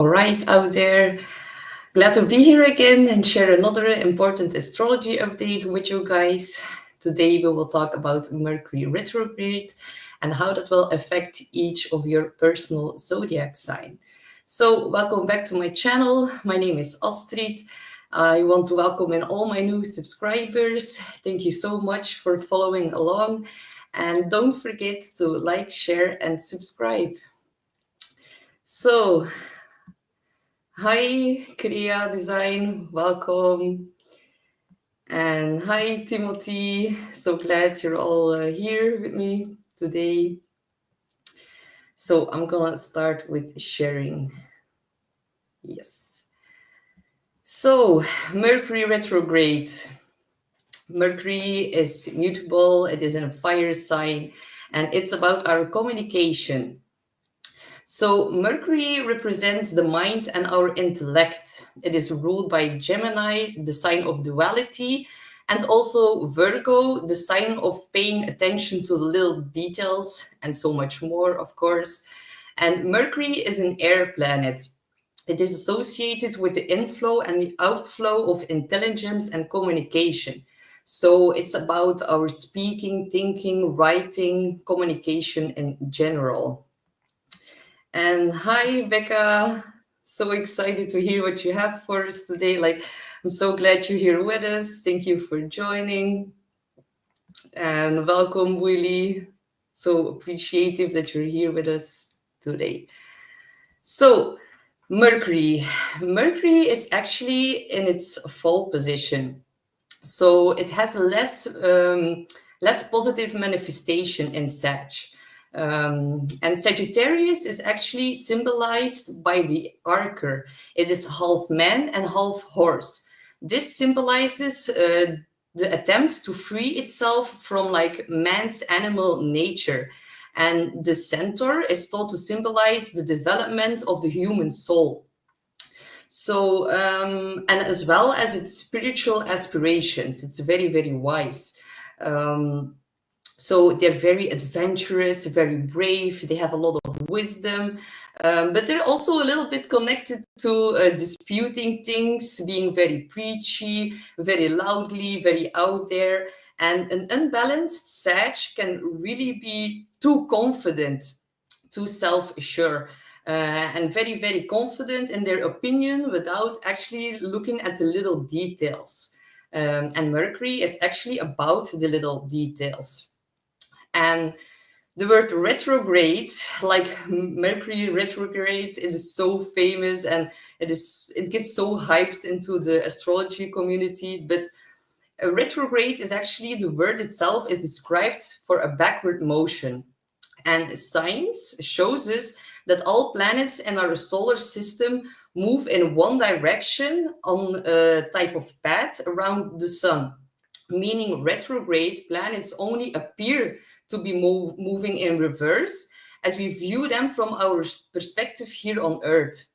All right, out there. Glad to be here again and share another important astrology update with you guys. Today we will talk about Mercury retrograde and how that will affect each of your personal zodiac sign. So welcome back to my channel. My name is Astrid. I want to welcome in all my new subscribers. Thank you so much for following along. And don't forget to like, share and subscribe. So hi, Kriya Design, welcome. And hi, Timothy. So glad you're all here with me today. So I'm gonna start with sharing. Yes. So Mercury retrograde. Mercury is mutable, it is in a fire sign, and it's about our communication. So Mercury represents the mind and our intellect. It is ruled by Gemini, the sign of duality, and also Virgo, the sign of paying attention to the little details and so much more, of course. And Mercury is an air planet. It is associated with the inflow and the outflow of intelligence and communication. So it's about our speaking, thinking, writing, communication in general. And hi, Becca. So excited to hear what you have for us today. I'm so glad you're here with us. Thank you for joining. And welcome, Willie. So appreciative that you're here with us today. So, Mercury. Mercury is actually in its fall position. So it has less positive manifestation in Sag. And Sagittarius is actually symbolized by the archer. It is half man and half horse. This symbolizes the attempt to free itself from man's animal nature. And the centaur is thought to symbolize the development of the human soul. So, and as well as its spiritual aspirations, it's very, very wise. So they're very adventurous, very brave. They have a lot of wisdom, but they're also a little bit connected to disputing things, being very preachy, very loudly, very out there. And an unbalanced Sag can really be too confident, too self-assured, and very, very confident in their opinion without actually looking at the little details. And Mercury is actually about the little details. And the word retrograde, like Mercury retrograde, it is so famous and it gets so hyped into the astrology community. But a retrograde is actually, the word itself is described for a backward motion. And science shows us that all planets in our solar system move in one direction on a type of path around the sun, meaning retrograde planets only appear to be moving in reverse as we view them from our perspective here on Earth.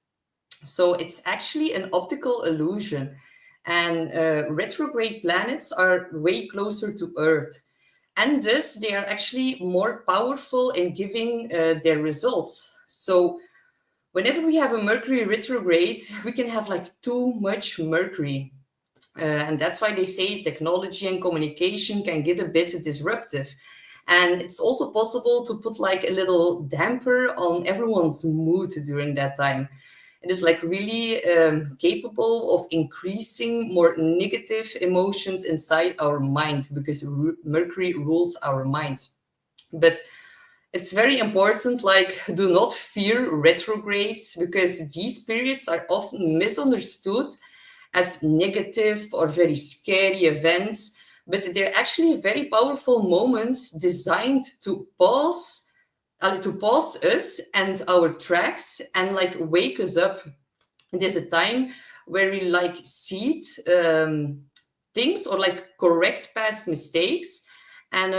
So it's actually an optical illusion. And retrograde planets are way closer to Earth. And thus, they are actually more powerful in giving their results. So whenever we have a Mercury retrograde, we can have too much Mercury. And that's why they say technology and communication can get a bit disruptive. And it's also possible to put a little damper on everyone's mood during that time. It is really capable of increasing more negative emotions inside our mind because Mercury rules our mind. But it's very important, do not fear retrogrades because these periods are often misunderstood as negative or very scary events, but they're actually very powerful moments designed to pause us and our tracks and wake us up. There's a time where we seed things or correct past mistakes, and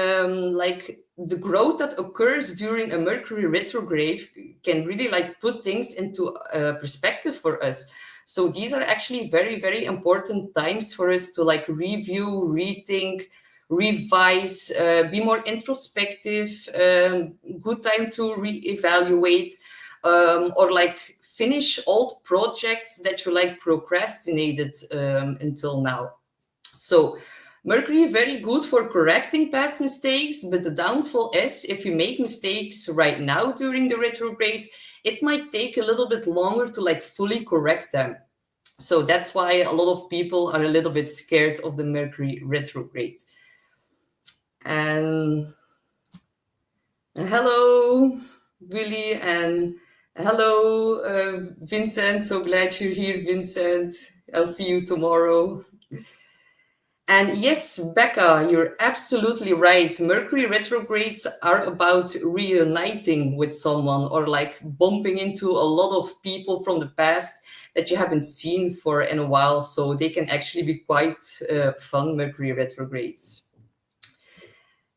the growth that occurs during a Mercury retrograde can really put things into perspective for us. So these are actually very, very important times for us to review, rethink, revise, be more introspective, good time to reevaluate, or finish old projects that you like procrastinated until now. So Mercury, very good for correcting past mistakes, but the downfall is if you make mistakes right now during the retrograde, it might take a little bit longer to like fully correct them. So that's why a lot of people are a little bit scared of the Mercury retrograde. And hello, Willy, and hello, Vincent. So glad you're here, Vincent. I'll see you tomorrow. And yes, Becca, you're absolutely right. Mercury retrogrades are about reuniting with someone or like bumping into a lot of people from the past that you haven't seen for in a while. So they can actually be quite fun, Mercury retrogrades.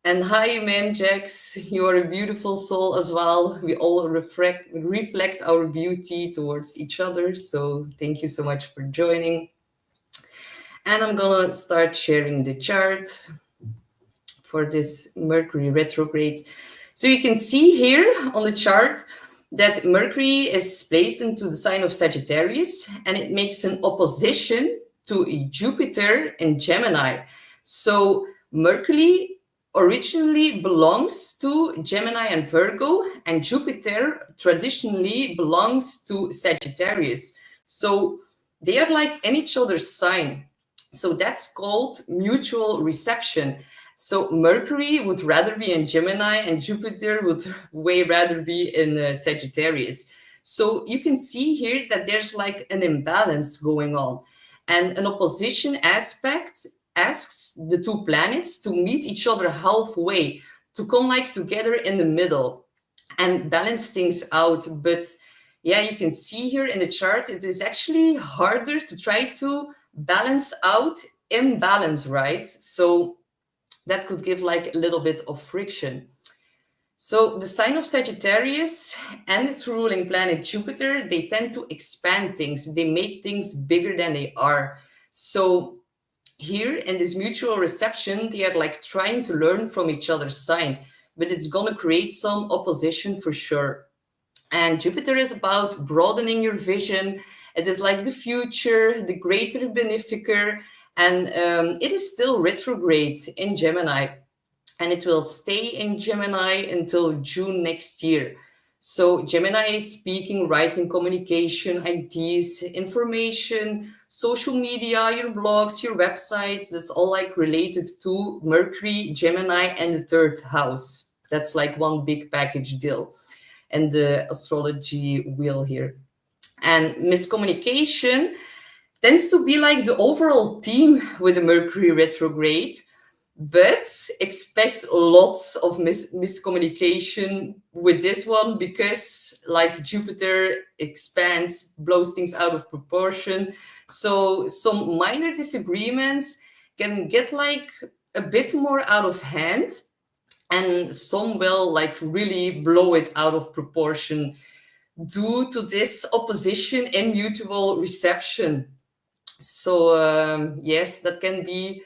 And hi, Ma'am Jax, you are a beautiful soul as well. We all reflect our beauty towards each other. So thank you so much for joining. And I'm gonna start sharing the chart for this Mercury retrograde. So you can see here on the chart that Mercury is placed into the sign of Sagittarius, and it makes an opposition to Jupiter in Gemini. So Mercury originally belongs to Gemini and Virgo, and Jupiter traditionally belongs to Sagittarius. So they are like in each other's sign. So that's called mutual reception. So Mercury would rather be in Gemini and Jupiter would way rather be in Sagittarius. So you can see here that there's like an imbalance going on. And an opposition aspect asks the two planets to meet each other halfway, to come like together in the middle and balance things out. But yeah, you can see here in the chart, it is actually harder to try to balance out imbalance, right? So that could give like a little bit of friction. So the sign of Sagittarius and its ruling planet Jupiter, they tend to expand things. They make things bigger than they are. So here in this mutual reception, they are like trying to learn from each other's sign, but it's going to create some opposition for sure. And Jupiter is about broadening your vision. It is like the future, the greater beneficer, and it is still retrograde in Gemini, and it will stay in Gemini until June next year. So Gemini is speaking, writing, communication, ideas, information, social media, your blogs, your websites. That's all like related to Mercury, Gemini, and the third house. That's like one big package deal. And the astrology wheel here. And miscommunication tends to be like the overall theme with the Mercury retrograde, but expect lots of miscommunication with this one because like Jupiter expands, blows things out of proportion. So some minor disagreements can get like a bit more out of hand, and some will like really blow it out of proportion due to this opposition and mutual reception. So yes, that can be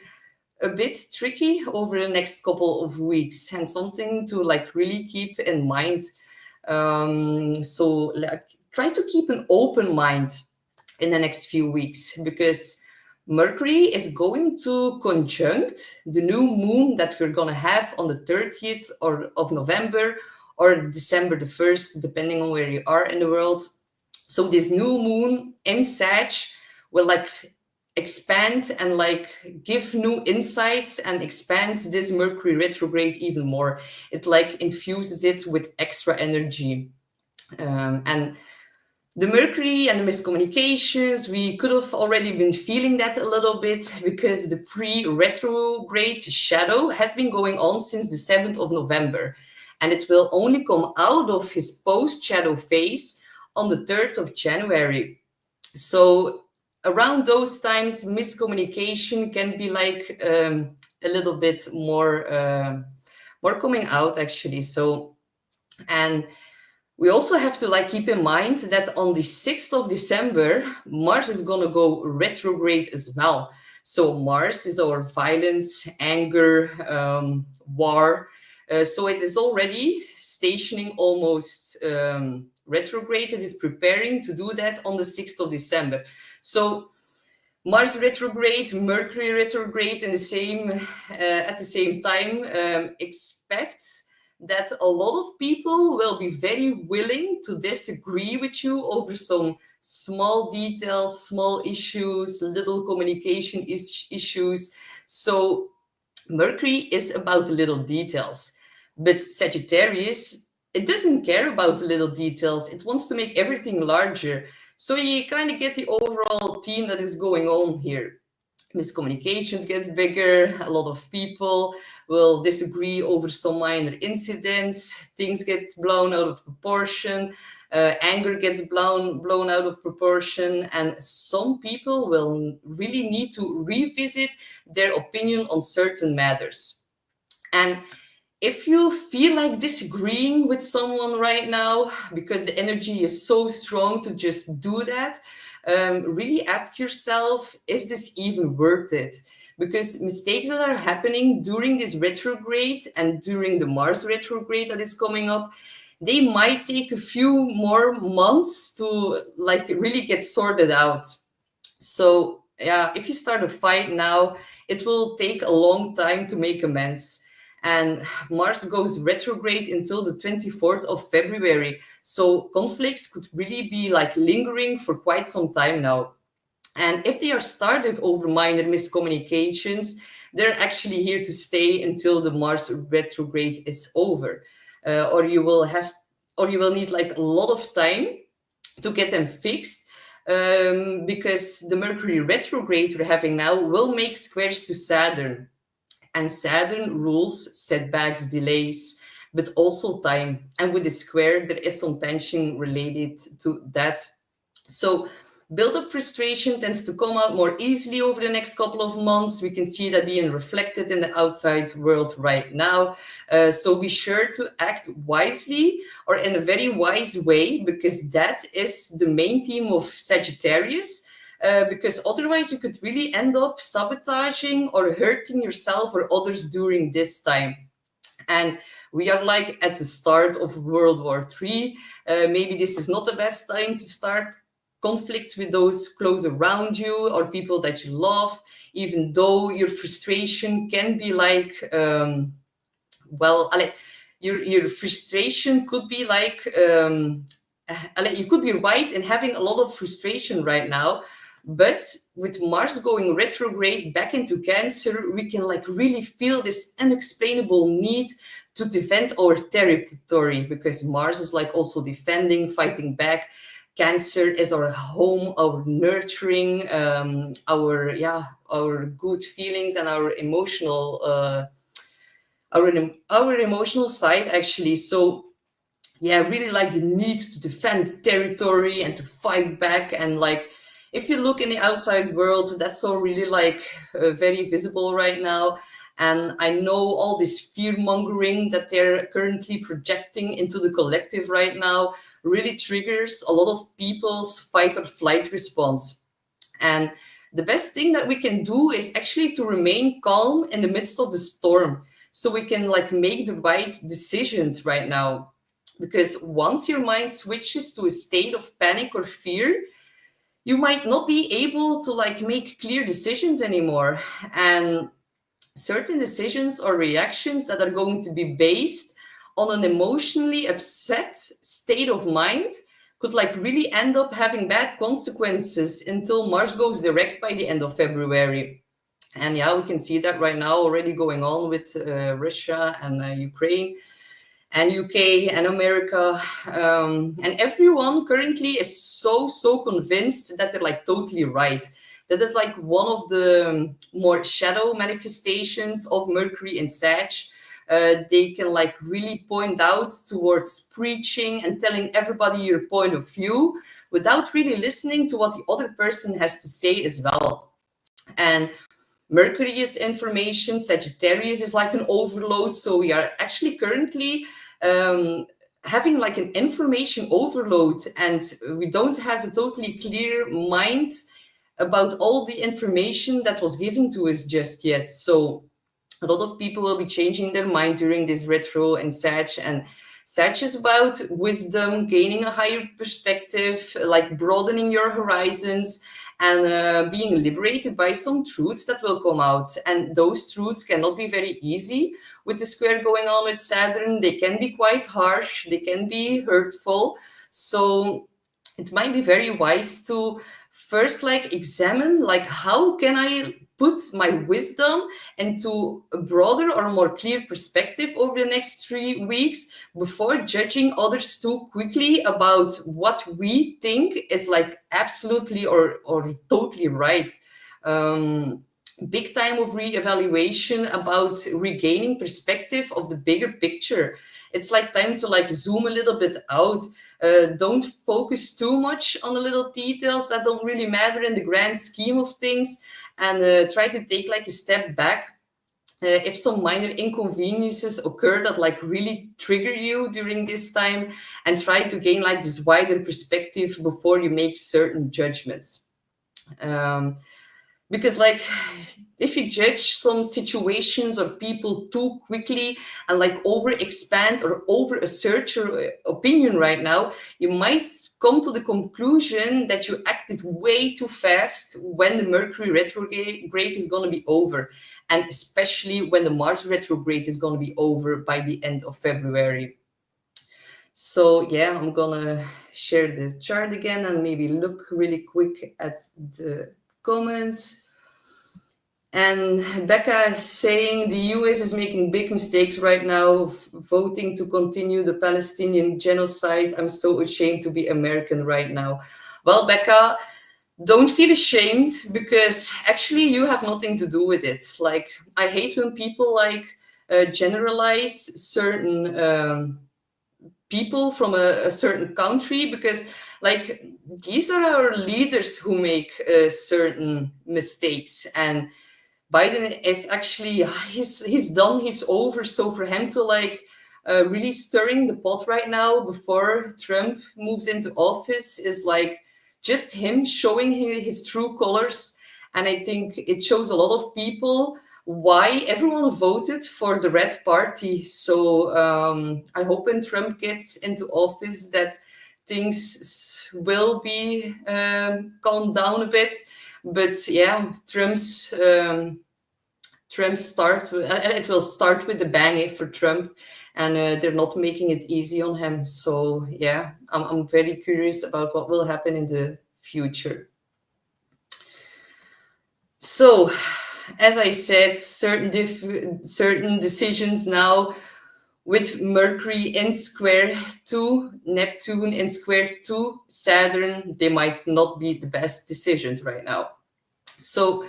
a bit tricky over the next couple of weeks, and something to like really keep in mind. So like try to keep an open mind in the next few weeks, because Mercury is going to conjunct the new moon that we're going to have on the 30th of November or December the 1st, depending on where you are in the world. So this new moon in Sag will like expand and like give new insights and expands this Mercury retrograde even more. It like infuses it with extra energy. And the Mercury and the miscommunications, we could have already been feeling that a little bit because the pre-retrograde shadow has been going on since the 7th of November. And it will only come out of his post-shadow phase on the 3rd of January. So around those times, miscommunication can be like a little bit more coming out, actually. So, and we also have to like keep in mind that on the 6th of December, Mars is going to go retrograde as well. So Mars is our violence, anger, war. So it is already stationing almost retrograde. It is preparing to do that on the 6th of December. So Mars retrograde, Mercury retrograde in the same at the same time. Expect that a lot of people will be very willing to disagree with you over some small details, small issues, little communication issues. So Mercury is about the little details, but Sagittarius, it doesn't care about the little details. It wants to make everything larger. So you kind of get the overall theme that is going on here. Miscommunications get bigger. A lot of people will disagree over some minor incidents. Things get blown out of proportion. Anger gets blown out of proportion. And some people will really need to revisit their opinion on certain matters. And if you feel like disagreeing with someone right now, because the energy is so strong to just do that, really ask yourself, is this even worth it? Because mistakes that are happening during this retrograde and during the Mars retrograde that is coming up, they might take a few more months to like really get sorted out. So yeah, if you start a fight now, it will take a long time to make amends. And Mars goes retrograde until the 24th of February. So conflicts could really be like lingering for quite some time now. And if they are started over minor miscommunications, they're actually here to stay until the Mars retrograde is over. Or you will need like a lot of time to get them fixed. Because the Mercury retrograde we're having now will make squares to Saturn. And Saturn rules setbacks, delays, but also time. And with the square, there is some tension related to that. So build-up frustration tends to come out more easily over the next couple of months. We can see that being reflected in the outside world right now. So be sure to act wisely or in a very wise way, because that is the main theme of Sagittarius. Because otherwise you could really end up sabotaging or hurting yourself or others during this time. And we are like at the start of World War III. Maybe this is not the best time to start conflicts with those close around you or people that you love, even though your frustration can be like, your frustration could be like, you could be right in having a lot of frustration right now. But with Mars going retrograde back into Cancer, we can like really feel this unexplainable need to defend our territory, because Mars is like also defending, fighting back. Cancer is our home, our nurturing, our good feelings and our emotional, our emotional side actually. So yeah, really like the need to defend territory and to fight back. And like, if you look in the outside world, that's all really like very visible right now. And I know all this fear mongering that they're currently projecting into the collective right now really triggers a lot of people's fight or flight response. And the best thing that we can do is actually to remain calm in the midst of the storm, so we can like make the right decisions right now. Because once your mind switches to a state of panic or fear, you might not be able to like make clear decisions anymore. And certain decisions or reactions that are going to be based on an emotionally upset state of mind could like really end up having bad consequences until Mars goes direct by the end of February. And yeah, we can see that right now already going on with Russia and Ukraine and UK and America. And everyone currently is so convinced that they're like totally right. That is like one of the more shadow manifestations of Mercury in Sag. They can like really point out towards preaching and telling everybody your point of view without really listening to what the other person has to say as well. And Mercury is information, Sagittarius is like an overload. So we are actually currently having like an information overload, and we don't have a totally clear mind about all the information that was given to us just yet. So a lot of people will be changing their mind during this retro and Sag, and Sag is about wisdom, gaining a higher perspective, like broadening your horizons, and being liberated by some truths that will come out. And those truths cannot be very easy with the square going on with Saturn. They can be quite harsh, they can be hurtful. So it might be very wise to first like examine like how can I put my wisdom into a broader or more clear perspective over the next 3 weeks before judging others too quickly about what we think is like absolutely or totally right. Big time of reevaluation about regaining perspective of the bigger picture. It's like time to like zoom a little bit out. Don't focus too much on the little details that don't really matter in the grand scheme of things, and try to take like a step back. If some minor inconveniences occur that like really trigger you during this time, and try to gain like this wider perspective before you make certain judgments. Because like if you judge some situations or people too quickly and like over expand or over assert your opinion right now, you might come to the conclusion that you acted way too fast when the Mercury retrograde is going to be over, and especially when the Mars retrograde is going to be over by the end of February. So yeah, I'm gonna share the chart again and maybe look really quick at the comments. And Becca is saying the US is making big mistakes right now, voting to continue the Palestinian genocide. I'm so ashamed to be American right now. Well, Becca, don't feel ashamed, because actually you have nothing to do with it. Like, I hate when people like generalize certain people from a certain country, because like these are our leaders who make certain mistakes, and Biden is actually he's done, he's over. So for him to like really stirring the pot right now before Trump moves into office is like just him showing his true colors. And I think it shows a lot of people why everyone voted for the Red Party. So I hope when Trump gets into office that things will be calmed down a bit. But yeah, Trump's start. It will start with a bang for Trump, and they're not making it easy on him. So yeah, I'm very curious about what will happen in the future. So, as I said, certain decisions now with Mercury in square to Neptune in square to Saturn, they might not be the best decisions right now. So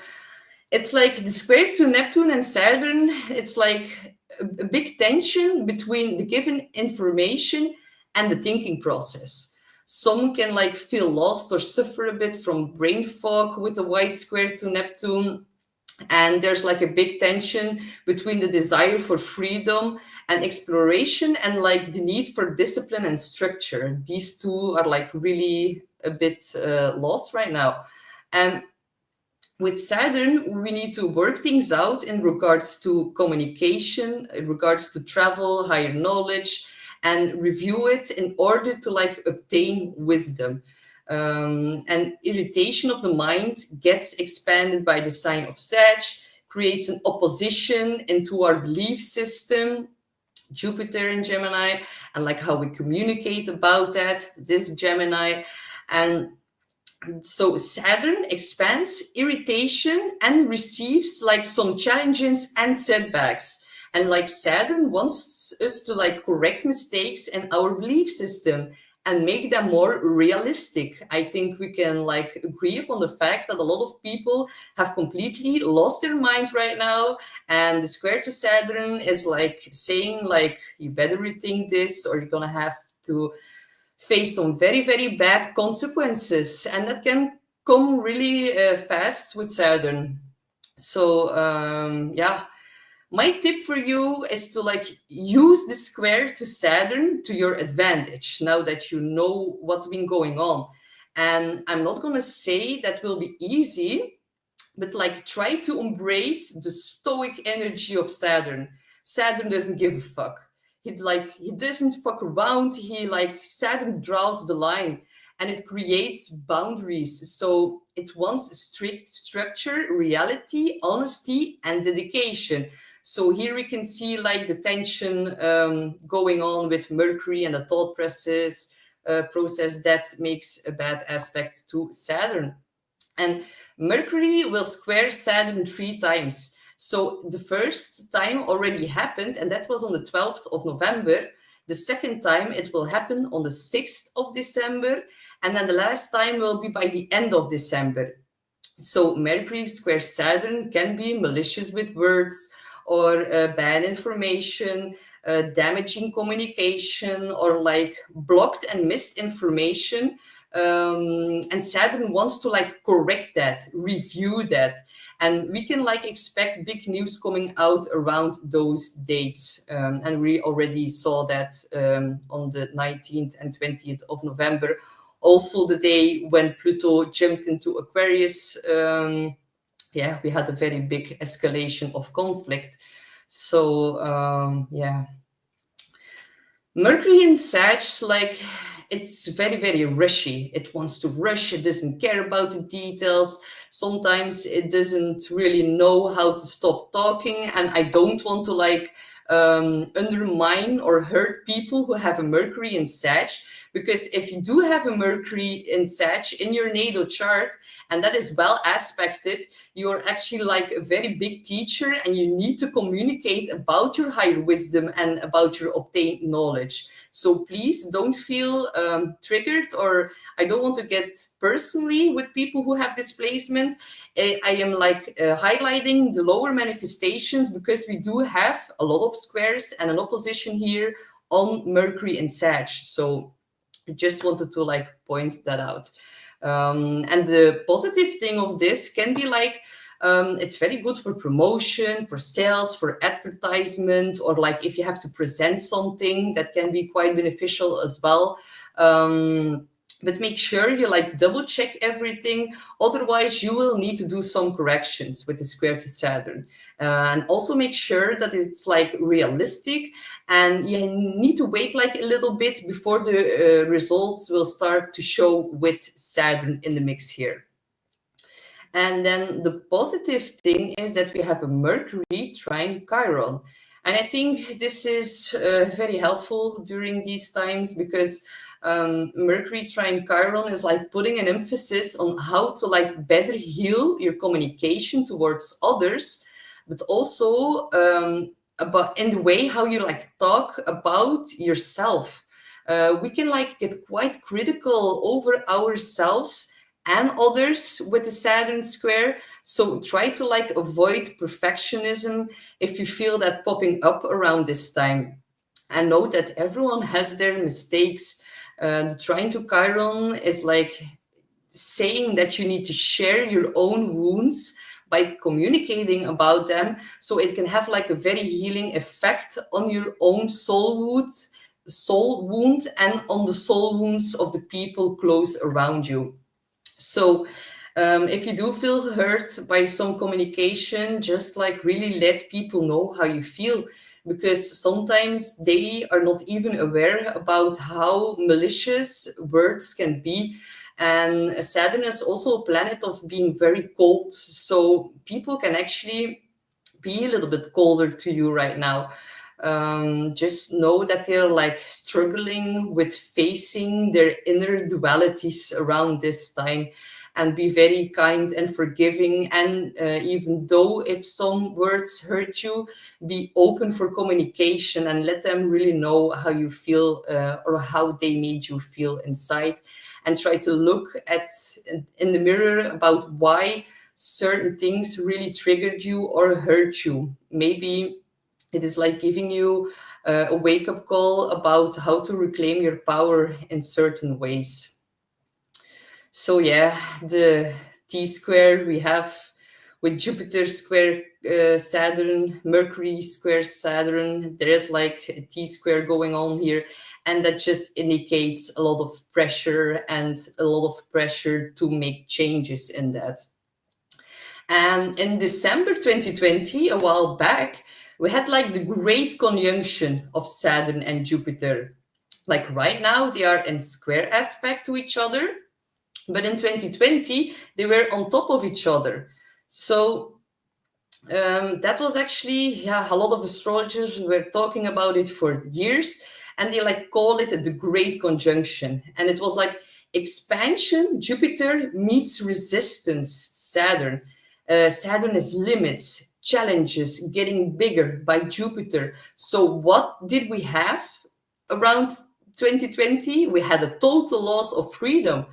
it's like the square to Neptune and Saturn, it's like a big tension between the given information and the thinking process. Some can like feel lost or suffer a bit from brain fog with the white square to Neptune. And there's like a big tension between the desire for freedom and exploration and like the need for discipline and structure. These two are like really a bit lost right now. And with Saturn, we need to work things out in regards to communication, in regards to travel, higher knowledge, and review it in order to like obtain wisdom. And irritation of the mind gets expanded by the sign of Sag, creates an opposition into our belief system, Jupiter in Gemini, and like how we communicate about that, this Gemini. And so Saturn expands irritation and receives like some challenges and setbacks. And like Saturn wants us to like correct mistakes in our belief system and make them more realistic. I think we can like agree upon the fact that a lot of people have completely lost their mind right now. And the square to Saturn is like saying like, you better rethink this or you're gonna have to face some very, very bad consequences. And that can come really fast with Saturn. So yeah, my tip for you is to like use the square to Saturn to your advantage now that you know what's been going on. And I'm not going to say that will be easy, but like try to embrace the stoic energy of Saturn. Saturn doesn't give a fuck. he doesn't fuck around. He like Saturn draws the line, and it creates boundaries. So it wants strict structure, reality, honesty, and dedication. So here we can see like the tension going on with Mercury and the thought process that makes a bad aspect to Saturn. And Mercury will square Saturn 3 times. So the first time already happened, and that was on the 12th of November. The second time it will happen on the 6th of December. And then the last time will be by the end of December. So Mercury square Saturn can be malicious with words, or bad information, damaging communication, or like blocked and missed information. And Saturn wants to like correct that, review that, and we can like expect big news coming out around those dates. And we already saw that on the 19th and 20th of November, also the day when Pluto jumped into Aquarius. Yeah, we had a very big escalation of conflict. So yeah, Mercury in Sag, like, it's very, very rushy. It wants to rush. It doesn't care about the details. Sometimes it doesn't really know how to stop talking. And I don't want to like undermine or hurt people who have a Mercury in Sag, because if you do have a Mercury in Sag in your natal chart, and that is well aspected, you're actually like a very big teacher, and you need to communicate about your higher wisdom and about your obtained knowledge. So please don't feel triggered, or I don't want to get personally with people who have displacement. I am like highlighting the lower manifestations, because we do have a lot of squares and an opposition here on Mercury and Sag. So I just wanted to like point that out. And the positive thing of this can be like, it's very good for promotion, for sales, for advertisement, or like if you have to present something, that can be quite beneficial as well. But make sure you like double check everything. Otherwise, you will need to do some corrections with the square to Saturn. And also make sure that it's like realistic, and you need to wait like a little bit before the results will start to show with Saturn in the mix here. And then the positive thing is that we have a Mercury trine Chiron. And I think this is very helpful during these times, because Mercury trine Chiron is like putting an emphasis on how to like better heal your communication towards others, but also about in the way how you like talk about yourself. We can like get quite critical over ourselves and others with the Saturn square. So try to like avoid perfectionism if you feel that popping up around this time. And know that everyone has their mistakes. The trine to Chiron is like saying that you need to share your own wounds by communicating about them, so it can have like a very healing effect on your own soul wound and on the soul wounds of the people close around you. So if you do feel hurt by some communication, just like really let people know how you feel, because sometimes they are not even aware about how malicious words can be. And Saturn is also a planet of being very cold, so people can actually be a little bit colder to you right now. Just know that they're like struggling with facing their inner dualities around this time, and be very kind and forgiving. And even though if some words hurt you, be open for communication and let them really know how you feel, or how they made you feel inside, and try to look at in the mirror about why certain things really triggered you or hurt you. Maybe it is like giving you a wake-up call about how to reclaim your power in certain ways. So yeah, the T-square we have with Jupiter square Saturn, Mercury square Saturn. There is like a T-square going on here, and that just indicates a lot of pressure, and a lot of pressure to make changes in that. And in December 2020, a while back, we had like the great conjunction of Saturn and Jupiter. Like right now, they are in square aspect to each other, but in 2020, they were on top of each other. So that was actually, yeah, a lot of astrologers were talking about it for years, and they like call it the great conjunction. And it was like expansion, Jupiter meets resistance, Saturn. Saturn is limits, challenges, getting bigger by Jupiter. So what did we have around 2020? We had a total loss of freedom.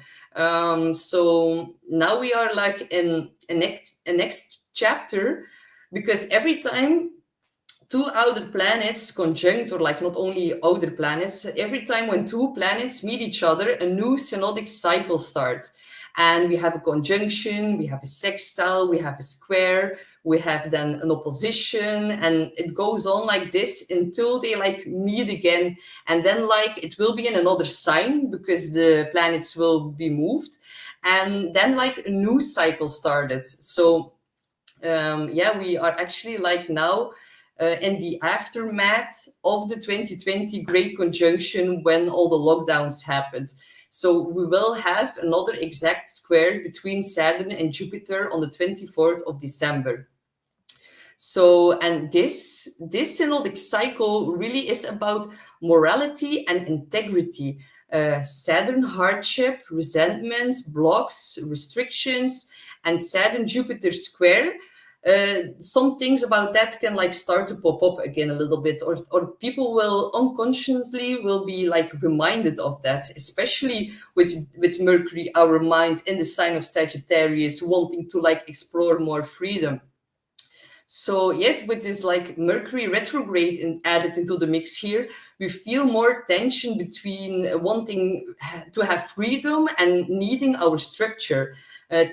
So now we are like in a next chapter, because every time two outer planets conjunct, or like not only outer planets, every time when two planets meet each other, a new synodic cycle starts. And we have a conjunction, we have a sextile, we have a square, we have then an opposition, and it goes on like this until they like meet again. And then like it will be in another sign because the planets will be moved. And then like a new cycle started. So yeah, we are actually like now in the aftermath of the 2020 Great Conjunction, when all the lockdowns happened. So we will have another exact square between Saturn and Jupiter on the 24th of December. So, and this synodic cycle really is about morality and integrity. Saturn hardship, resentment, blocks, restrictions, and Saturn Jupiter square. Some things about that can like start to pop up again a little bit, or people will unconsciously will be like reminded of that, especially with Mercury, our mind, in the sign of Sagittarius, wanting to like explore more freedom. So yes, with this like Mercury retrograde added into the mix here, we feel more tension between wanting to have freedom and needing our structure.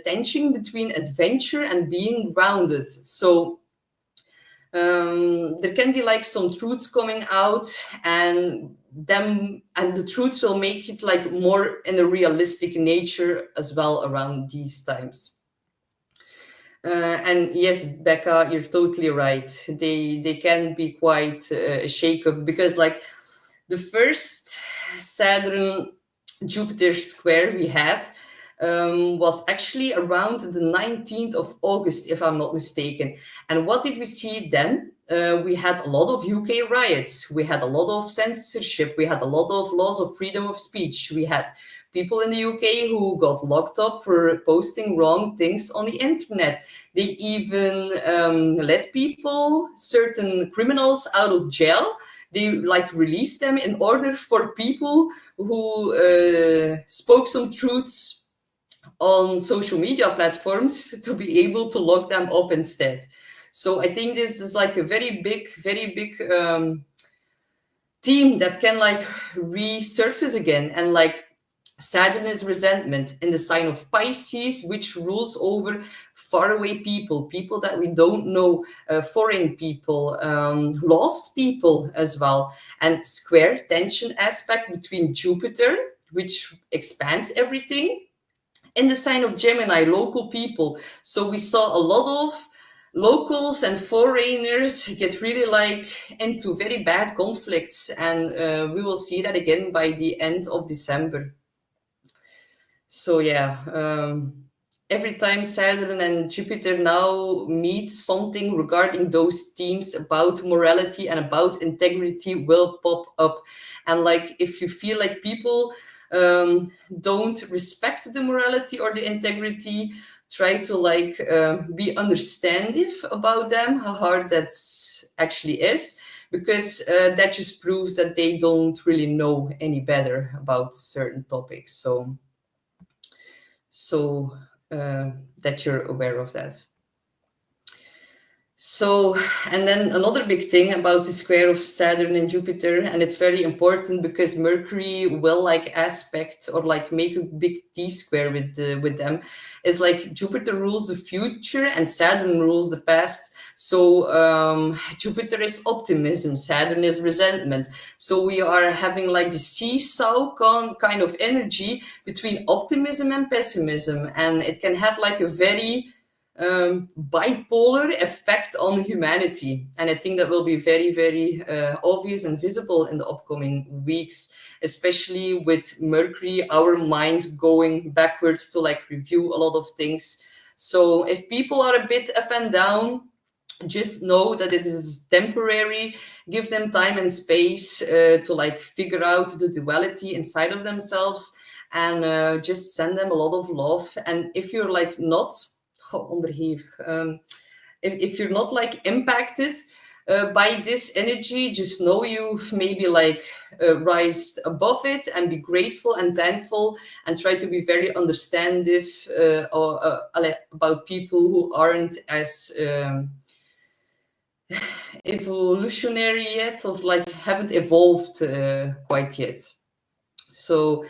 Tension between adventure and being grounded. So there can be like some truths coming out, and the truths will make it like more in a realistic nature as well around these times. And yes, Becca, you're totally right. They can be quite a shake-up, because like the first Saturn Jupiter square we had was actually around the 19th of August, if I'm not mistaken. And what did we see then? We had a lot of UK riots. We had a lot of censorship. We had a lot of loss of freedom of speech. We had people in the UK who got locked up for posting wrong things on the internet. They even let people, certain criminals, out of jail. They like released them in order for people who spoke some truths on social media platforms to be able to lock them up instead. So I think this is like a very big theme that can like resurface again. And like Saturn is resentment in the sign of Pisces, which rules over faraway people, people that we don't know, foreign people, lost people as well. And square tension aspect between Jupiter, which expands everything, in the sign of Gemini, local people. So we saw a lot of locals and foreigners get really like into very bad conflicts, and we will see that again by the end of December. So yeah, every time Saturn and Jupiter now meet, something regarding those themes about morality and about integrity will pop up. And like if you feel like people don't respect the morality or the integrity, try to like be understanding about them, how hard that actually is, because that just proves that they don't really know any better about certain topics. So that you're aware of that. So, and then another big thing about the square of Saturn and Jupiter, and it's very important because Mercury will like aspect or like make a big T square with them, is like Jupiter rules the future and Saturn rules the past. So Jupiter is optimism, Saturn is resentment. So we are having like the seesaw kind of energy between optimism and pessimism, and it can have like a very bipolar effect on humanity. And I think that will be very, very obvious and visible in the upcoming weeks, especially with Mercury, our mind going backwards to like review a lot of things. So if people are a bit up and down, just know that it is temporary. Give them time and space to like figure out the duality inside of themselves, and just send them a lot of love. And if you're like not if you're not like impacted by this energy, just know you've maybe like rised above it, and be grateful and thankful, and try to be very understanding about people who aren't as evolutionary yet, of like haven't evolved quite yet. So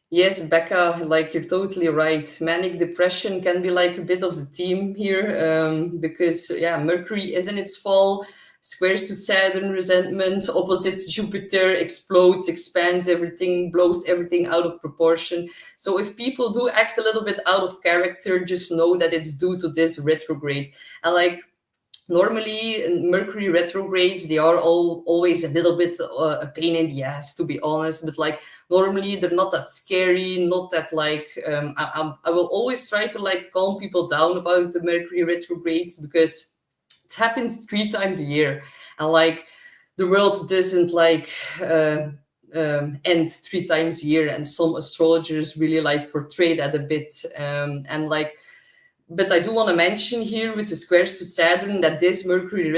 yes, Becca, like you're totally right. Manic depression can be like a bit of the theme here, because yeah, Mercury is in its fall, squares to Saturn, resentment, opposite Jupiter, explodes, expands everything, blows everything out of proportion. So if people do act a little bit out of character, just know that it's due to this retrograde. And like, normally Mercury retrogrades, they are always a little bit a pain in the ass, to be honest, but like normally they're not that scary, not that like I will always try to like calm people down about the Mercury retrogrades, because it happens 3 times a year, and like the world doesn't like end 3 times a year, and some astrologers really like portray that a bit, and like, but I do want to mention here with the squares to Saturn that this Mercury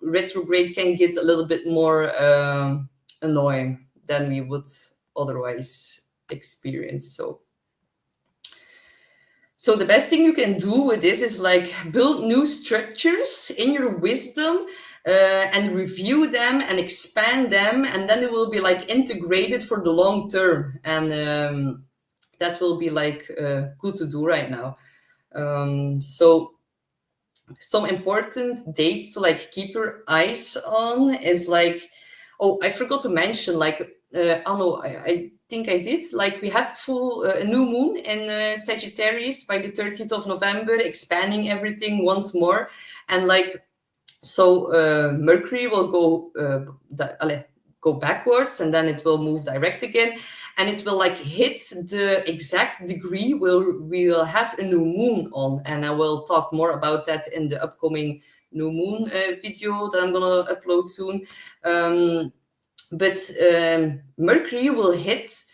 retrograde can get a little bit more annoying than we would otherwise experience. So the best thing you can do with this is like build new structures in your wisdom, and review them and expand them, and then it will be like integrated for the long term, and that will be like good to do right now. So some important dates to like keep your eyes on is like, oh, I forgot to mention, like I think I did, like we have full new moon in Sagittarius by the 30th of November, expanding everything once more. And like, so Mercury will go backwards, and then it will move direct again, and it will like hit the exact degree where we will have a new moon on. And I will talk more about that in the upcoming new moon video that I'm gonna upload soon. But Mercury will hit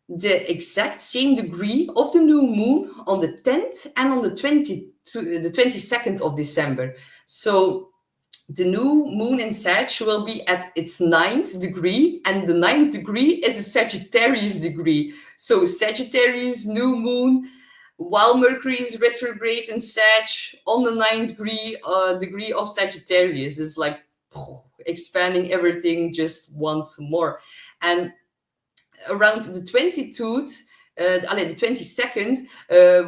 the exact same degree of the new moon on the 10th and on the 22nd of December. So the new moon in Sag will be at its 9th degree, and the 9th degree is a Sagittarius degree. So Sagittarius new moon, while Mercury is retrograde in Sag on the 9th degree of Sagittarius, is like expanding everything just once more. And around the 22nd, the 22nd,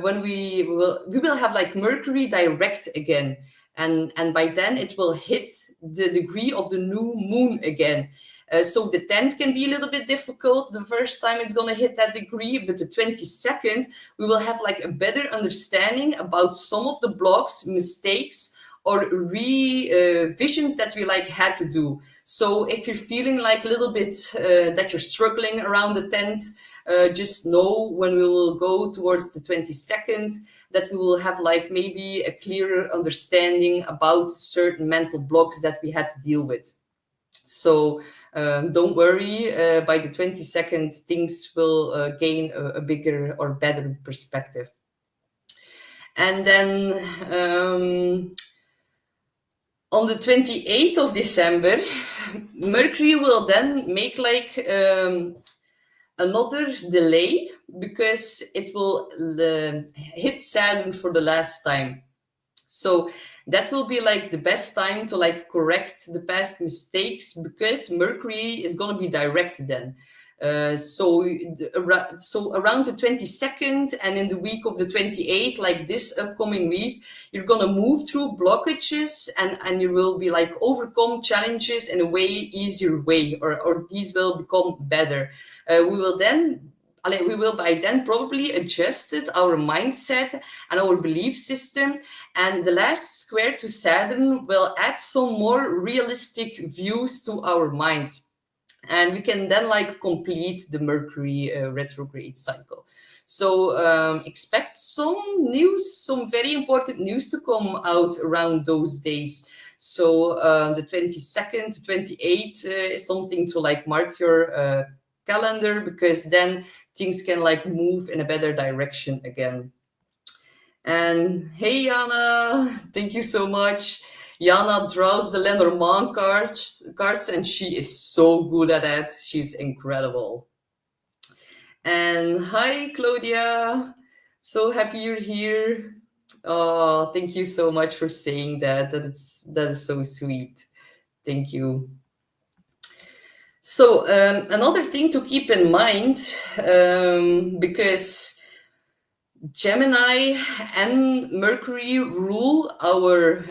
when we will have like Mercury direct again. And by then it will hit the degree of the new moon again. So the 10th can be a little bit difficult the first time it's going to hit that degree, but the 22nd, we will have like a better understanding about some of the blocks, mistakes, or revisions that we like had to do. So if you're feeling like a little bit that you're struggling around the 10th, just know when we will go towards the 22nd that we will have like maybe a clearer understanding about certain mental blocks that we had to deal with. So don't worry, by the 22nd things will gain a bigger or better perspective. And then on the 28th of December, Mercury will then make like another delay, because it will hit Saturn for the last time. So that will be like the best time to like correct the past mistakes, because Mercury is going to be direct then. So around the 22nd and in the week of the 28th, like this upcoming week, you're going to move through blockages, and you will be like overcome challenges in a way easier way, or these will become better. We will then, we will by then probably adjusted our mindset and our belief system. And the last square to Saturn will add some more realistic views to our minds. And we can then like complete the Mercury retrograde cycle. So expect some news, some very important news to come out around those days. So the 22nd, 28th is something to like mark your calendar, because then things can like move in a better direction again. And hey, Jana, thank you so much. Jana draws the Lenormand cards, and she is so good at that. She's incredible. And hi, Claudia. So happy you're here. Oh, thank you so much for saying that. That is so sweet. Thank you. So another thing to keep in mind, because Gemini and Mercury rule our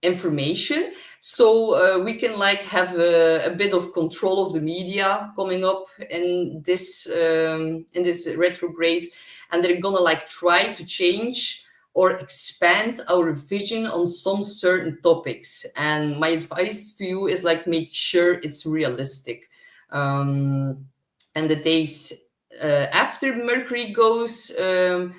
information, so we can like have a bit of control of the media coming up in this retrograde, and they're gonna like try to change or expand our vision on some certain topics. And my advice to you is like make sure it's realistic. And the days after Mercury goes the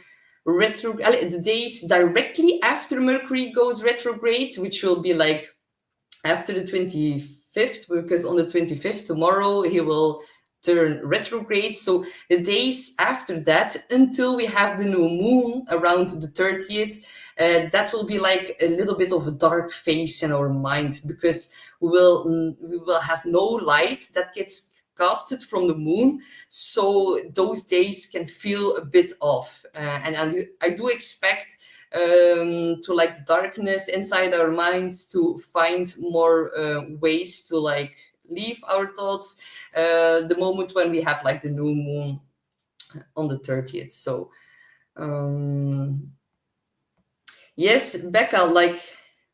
days directly after Mercury goes retrograde, which will be like after the 25th, because on the 25th, tomorrow, he will turn retrograde. So the days after that, until we have the new moon around the 30th, that will be like a little bit of a dark phase in our mind, because we will have no light that gets casted from the moon, so those days can feel a bit off, and I do expect to like the darkness inside our minds to find more ways to like leave our thoughts the moment when we have like the new moon on the 30th. So yes, Becca, like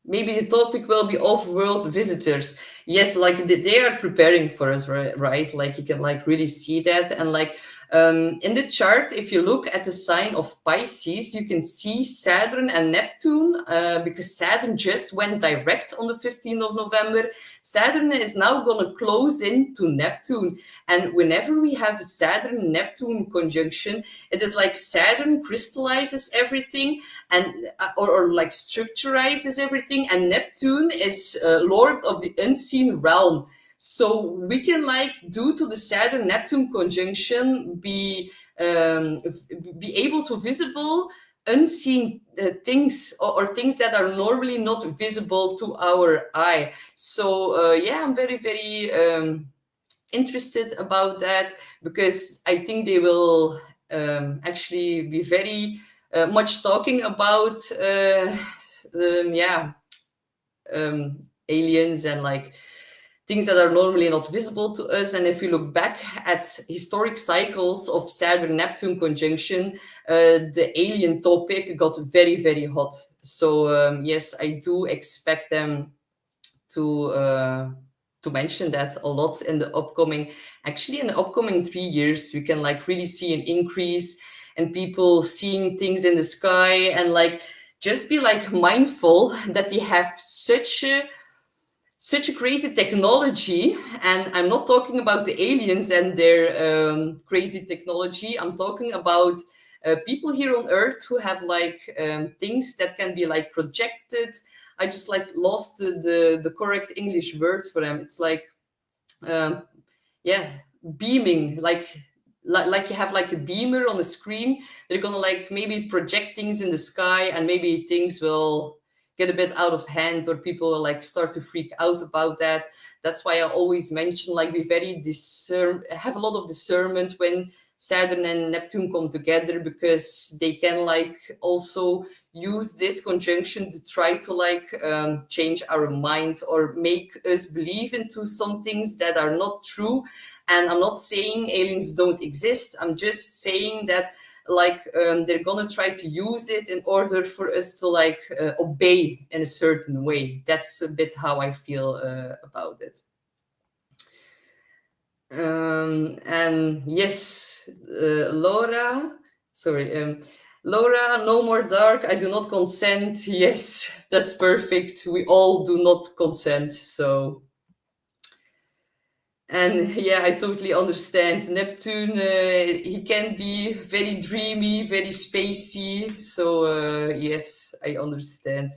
maybe the topic will be off-world visitors. Yes, like they are preparing for us, right? Like you can like really see that. And like in the chart, if you look at the sign of Pisces, you can see Saturn and Neptune, because Saturn just went direct on the 15th of November. Saturn is now going to close into Neptune. And whenever we have a Saturn-Neptune conjunction, it is like Saturn crystallizes everything and or like structurizes everything, and Neptune is lord of the unseen realm. So we can like, due to the Saturn Neptune conjunction, be able to visible unseen things, or things that are normally not visible to our eye. So yeah, I'm very interested about that, because I think they will actually be very much talking about aliens and like things that are normally not visible to us. And if you look back at historic cycles of Saturn-Neptune conjunction, the alien topic got very hot. So yes, I do expect them to mention that a lot in the upcoming 3 years. We can like really see an increase in people seeing things in the sky, and like just be like mindful that they have such a crazy technology. And I'm not talking about the aliens and their crazy technology. I'm talking about people here on Earth who have like things that can be like projected. I just like lost the correct English word for them. It's like beaming, like you have like a beamer on the screen. They're gonna like maybe project things in the sky, and maybe things will get a bit out of hand, or people will like start to freak out about that. That's why I always mention like be very have a lot of discernment when Saturn and Neptune come together, because they can like also use this conjunction to try to like change our mind, or make us believe into some things that are not true. And I'm not saying aliens don't exist. I'm just saying that like they're gonna try to use it in order for us to like obey in a certain way. That's a bit how I feel about it. And yes, Laura, sorry, Laura, no more dark. I do not consent. Yes, that's perfect. We all do not consent. So, and yeah, I totally understand. Neptune, he can be very dreamy, very spacey. So, yes, I understand.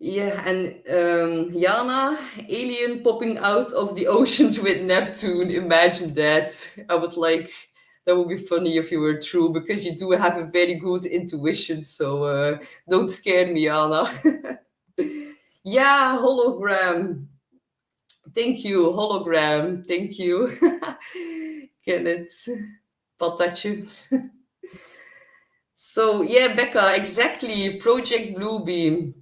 Yeah, and Jana, alien popping out of the oceans with Neptune. Imagine that. I would like, that would be funny if you were true, because you do have a very good intuition. So don't scare me, Jana. Yeah, hologram. Thank you, hologram. Thank you. Kenneth, patatje. So yeah, Becca, exactly. Project Bluebeam.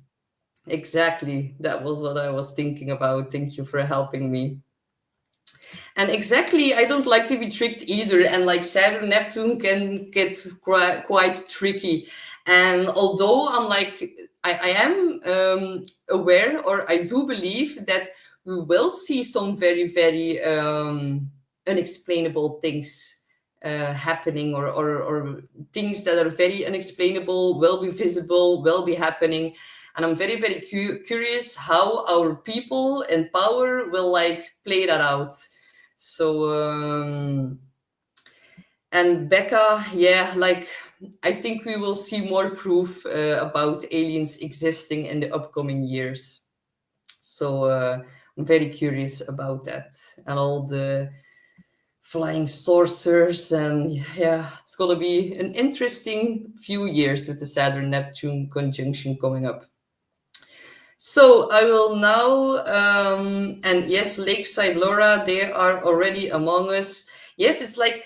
Exactly. That was what I was thinking about. Thank you for helping me. And exactly, I don't like to be tricked either. And like Saturn, Neptune can get quite tricky. And although I'm like, I am aware, or I do believe that we will see some very, very unexplainable things happening, or things that are very unexplainable will be visible, will be happening. And I'm very, very curious how our people in power will like play that out. So, and Becca, yeah, like I think we will see more proof about aliens existing in the upcoming years. So, I'm very curious about that, and all the flying saucers. And yeah, it's gonna be an interesting few years with the Saturn Neptune conjunction coming up. So I will now, and yes, Lakeside Laura, they are already among us. Yes, it's like,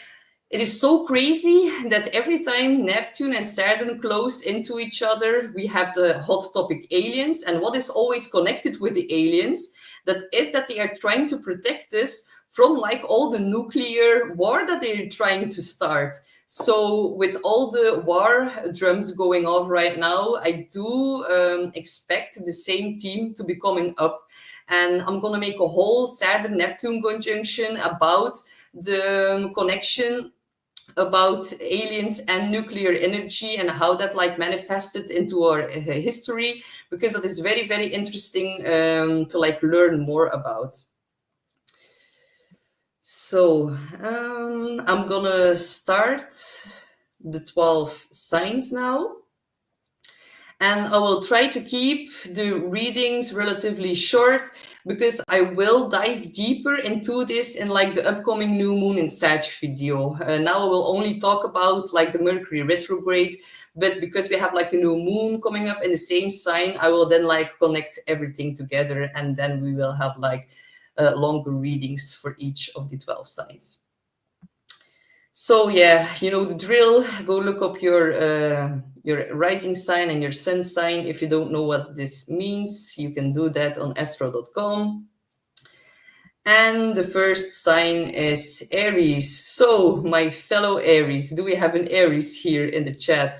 it is so crazy that every time Neptune and Saturn close into each other, we have the hot topic aliens. And what is always connected with the aliens, that is that they are trying to protect us from like all the nuclear war that they're trying to start. So with all the war drums going off right now, I do expect the same team to be coming up. And I'm going to make a whole Saturn-Neptune conjunction about the connection about aliens and nuclear energy, and how that like manifested into our history, because it is very, very interesting to like learn more about. So I'm gonna start the 12 signs now. And I will try to keep the readings relatively short, because I will dive deeper into this in like the upcoming new moon in Sag video. Now I will only talk about like the Mercury retrograde, but because we have like a new moon coming up in the same sign, I will then like connect everything together, and then we will have like longer readings for each of the 12 signs. So yeah, you know the drill. Go look up your rising sign and your sun sign. If you don't know what this means, you can do that on astro.com. And the first sign is Aries. So my fellow Aries, do we have an Aries here in the chat?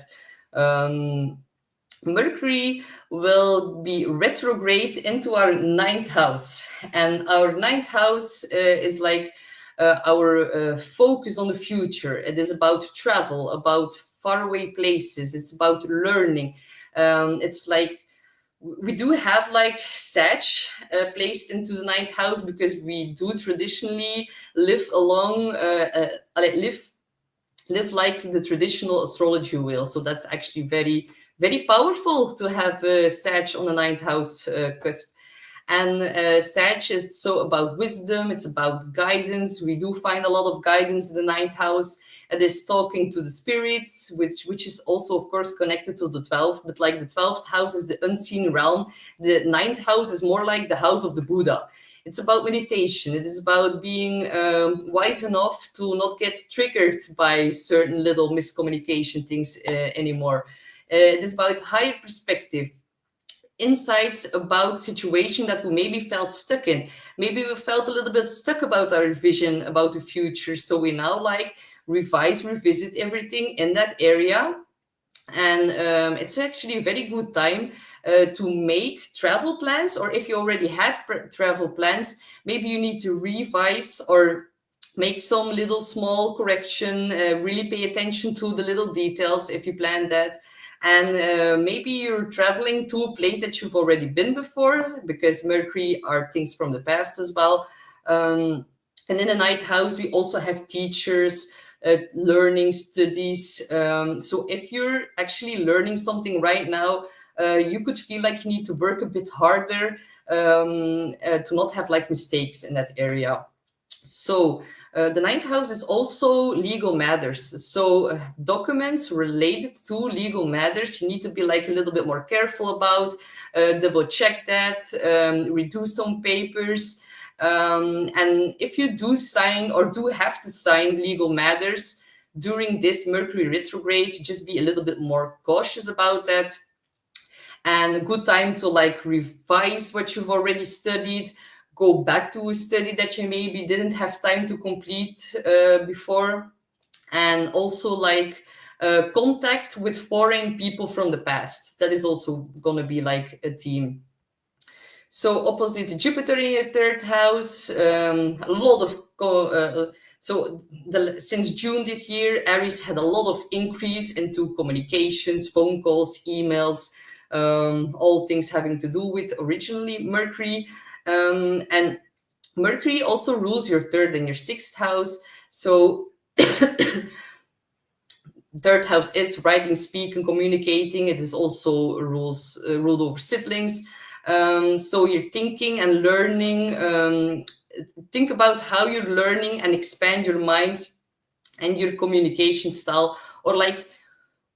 Mercury will be retrograde into our ninth house, and our ninth house is like our focus on the future. It is about travel, about faraway places. It's about learning. It's like we do have like Sag placed into the ninth house, because we do traditionally live along, live like the traditional astrology wheel. So that's actually very, very powerful to have Sag on the ninth house cusp. And Sag is so about wisdom, it's about guidance. We do find a lot of guidance in the ninth house. It is talking to the spirits, which is also, of course, connected to the 12th. But like the 12th house is the unseen realm. The ninth house is more like the house of the Buddha. It's about meditation. It is about being wise enough to not get triggered by certain little miscommunication things anymore. It is about higher perspective, insights about situation that we maybe felt stuck in. Maybe we felt a little bit stuck about our vision about the future. So we now like revise, revisit everything in that area. And it's actually a very good time to make travel plans, or if you already had travel plans, maybe you need to revise or make some little small correction, really pay attention to the little details if you plan that. And maybe you're traveling to a place that you've already been before, because Mercury are things from the past as well. And in the ninth house, we also have teachers, learning studies. So if you're actually learning something right now, you could feel like you need to work a bit harder to not have like mistakes in that area. So the ninth house is also legal matters. So documents related to legal matters, you need to be like a little bit more careful about, double check that, redo some papers. And if you do sign or do have to sign legal matters during this Mercury retrograde, just be a little bit more cautious about that. And a good time to like revise what you've already studied, go back to a study that you maybe didn't have time to complete before. And also like contact with foreign people from the past. That is also going to be like a theme. So opposite Jupiter in your third house, a lot of since June this year, Aries had a lot of increase into communications, phone calls, emails, all things having to do with originally Mercury. And Mercury also rules your third and your sixth house. So third house is writing, speaking, communicating. It is also ruled over siblings. So you're thinking and learning. Think about how you're learning and expand your mind and your communication style, or like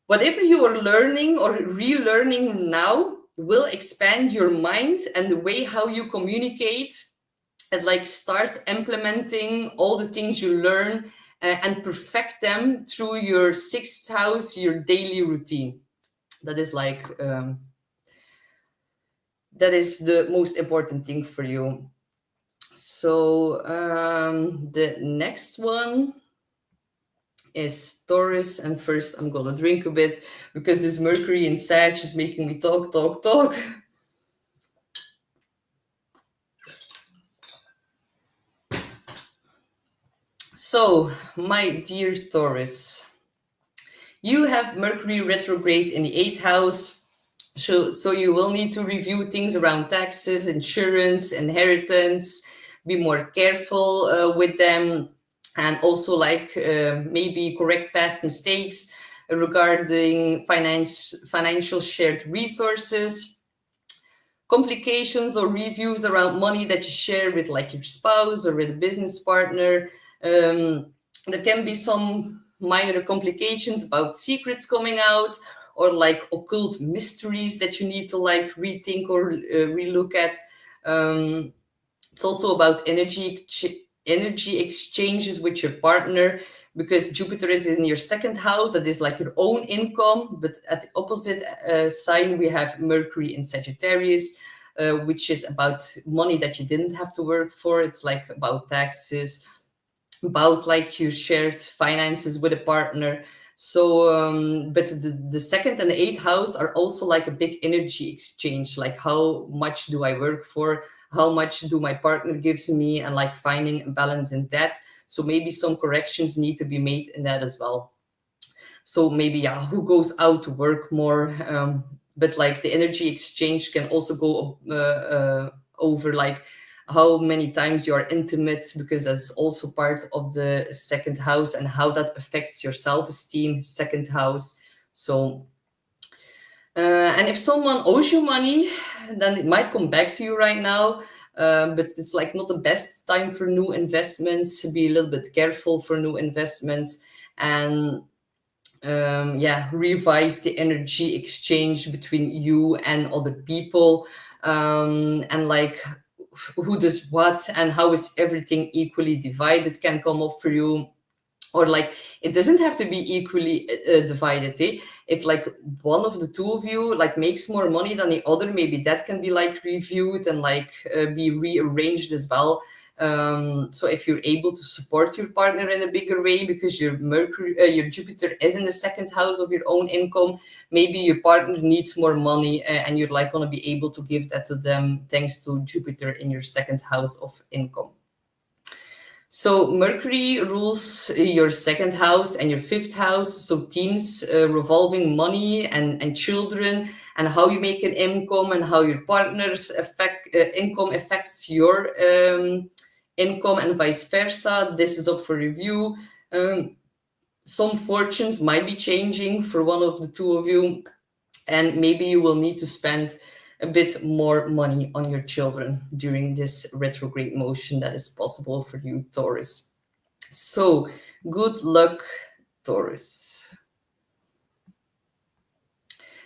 whatever you are learning or relearning now will expand your mind and the way how you communicate, and like start implementing all the things you learn and perfect them through your sixth house, your daily routine. That is like that is the most important thing for you. So the next one is Taurus. And first I'm gonna drink a bit because this Mercury in Sag is making me talk. So my dear Taurus, you have Mercury retrograde in the 8th house. So you will need to review things around taxes, insurance, inheritance, be more careful with them, and also like maybe correct past mistakes regarding financial shared resources, complications or reviews around money that you share with like your spouse or with a business partner. There can be some minor complications about secrets coming out, or like occult mysteries that you need to like rethink or relook at. It's also about energy exchanges with your partner, because Jupiter is in your second house, that is like your own income. But at the opposite sign, we have Mercury in Sagittarius, which is about money that you didn't have to work for. It's like about taxes, about like you shared finances with a partner. So but the second and the eighth house are also like a big energy exchange, like how much do I work for, how much do my partner gives me, and like finding a balance in that. So maybe some corrections need to be made in that as well. So maybe, yeah, who goes out to work more, but like the energy exchange can also go over like how many times you are intimate, because that's also part of the second house, and how that affects your self-esteem, second house. So and if someone owes you money, then it might come back to you right now. But it's like not the best time for new investments. Be a little bit careful for new investments, and yeah, revise the energy exchange between you and other people, and like who does what and how is everything equally divided can come up for you. Or like it doesn't have to be equally divided, eh? If like one of the two of you like makes more money than the other, maybe that can be like reviewed and like be rearranged as well. So if you're able to support your partner in a bigger way because your Jupiter is in the second house of your own income, maybe your partner needs more money and you're like going to be able to give that to them thanks to Jupiter in your second house of income. So Mercury rules your second house and your fifth house. So themes revolving money and children and how you make an income and how your partner's income affects your income and vice versa. This is up for review. Some fortunes might be changing for one of the two of you, and maybe you will need to spend a bit more money on your children during this retrograde motion that is possible for you, Taurus. So good luck, Taurus.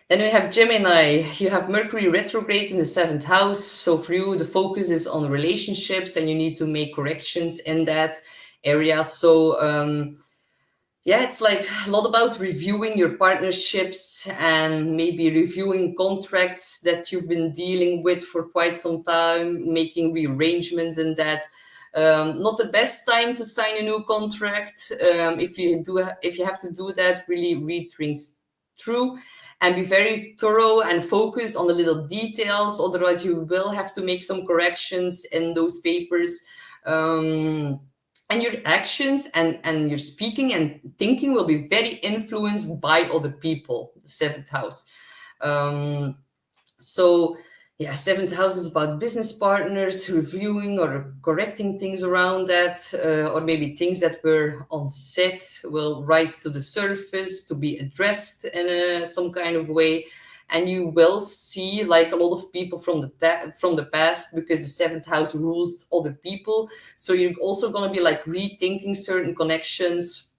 Then we have Gemini. You have Mercury retrograde in the seventh house. So for you, the focus is on relationships and you need to make corrections in that area. So yeah, it's like a lot about reviewing your partnerships and maybe reviewing contracts that you've been dealing with for quite some time, making rearrangements in that. Not the best time to sign a new contract. If you have to do that, really read things through and be very thorough and focus on the little details. Otherwise, you will have to make some corrections in those papers. And your actions and your speaking and thinking will be very influenced by other people, the seventh house. So yeah, seventh house is about business partners, reviewing or correcting things around that, or maybe things that were on set will rise to the surface to be addressed in some kind of way. And you will see like a lot of people from the past, because the seventh house rules other people. So you're also going to be like rethinking certain connections,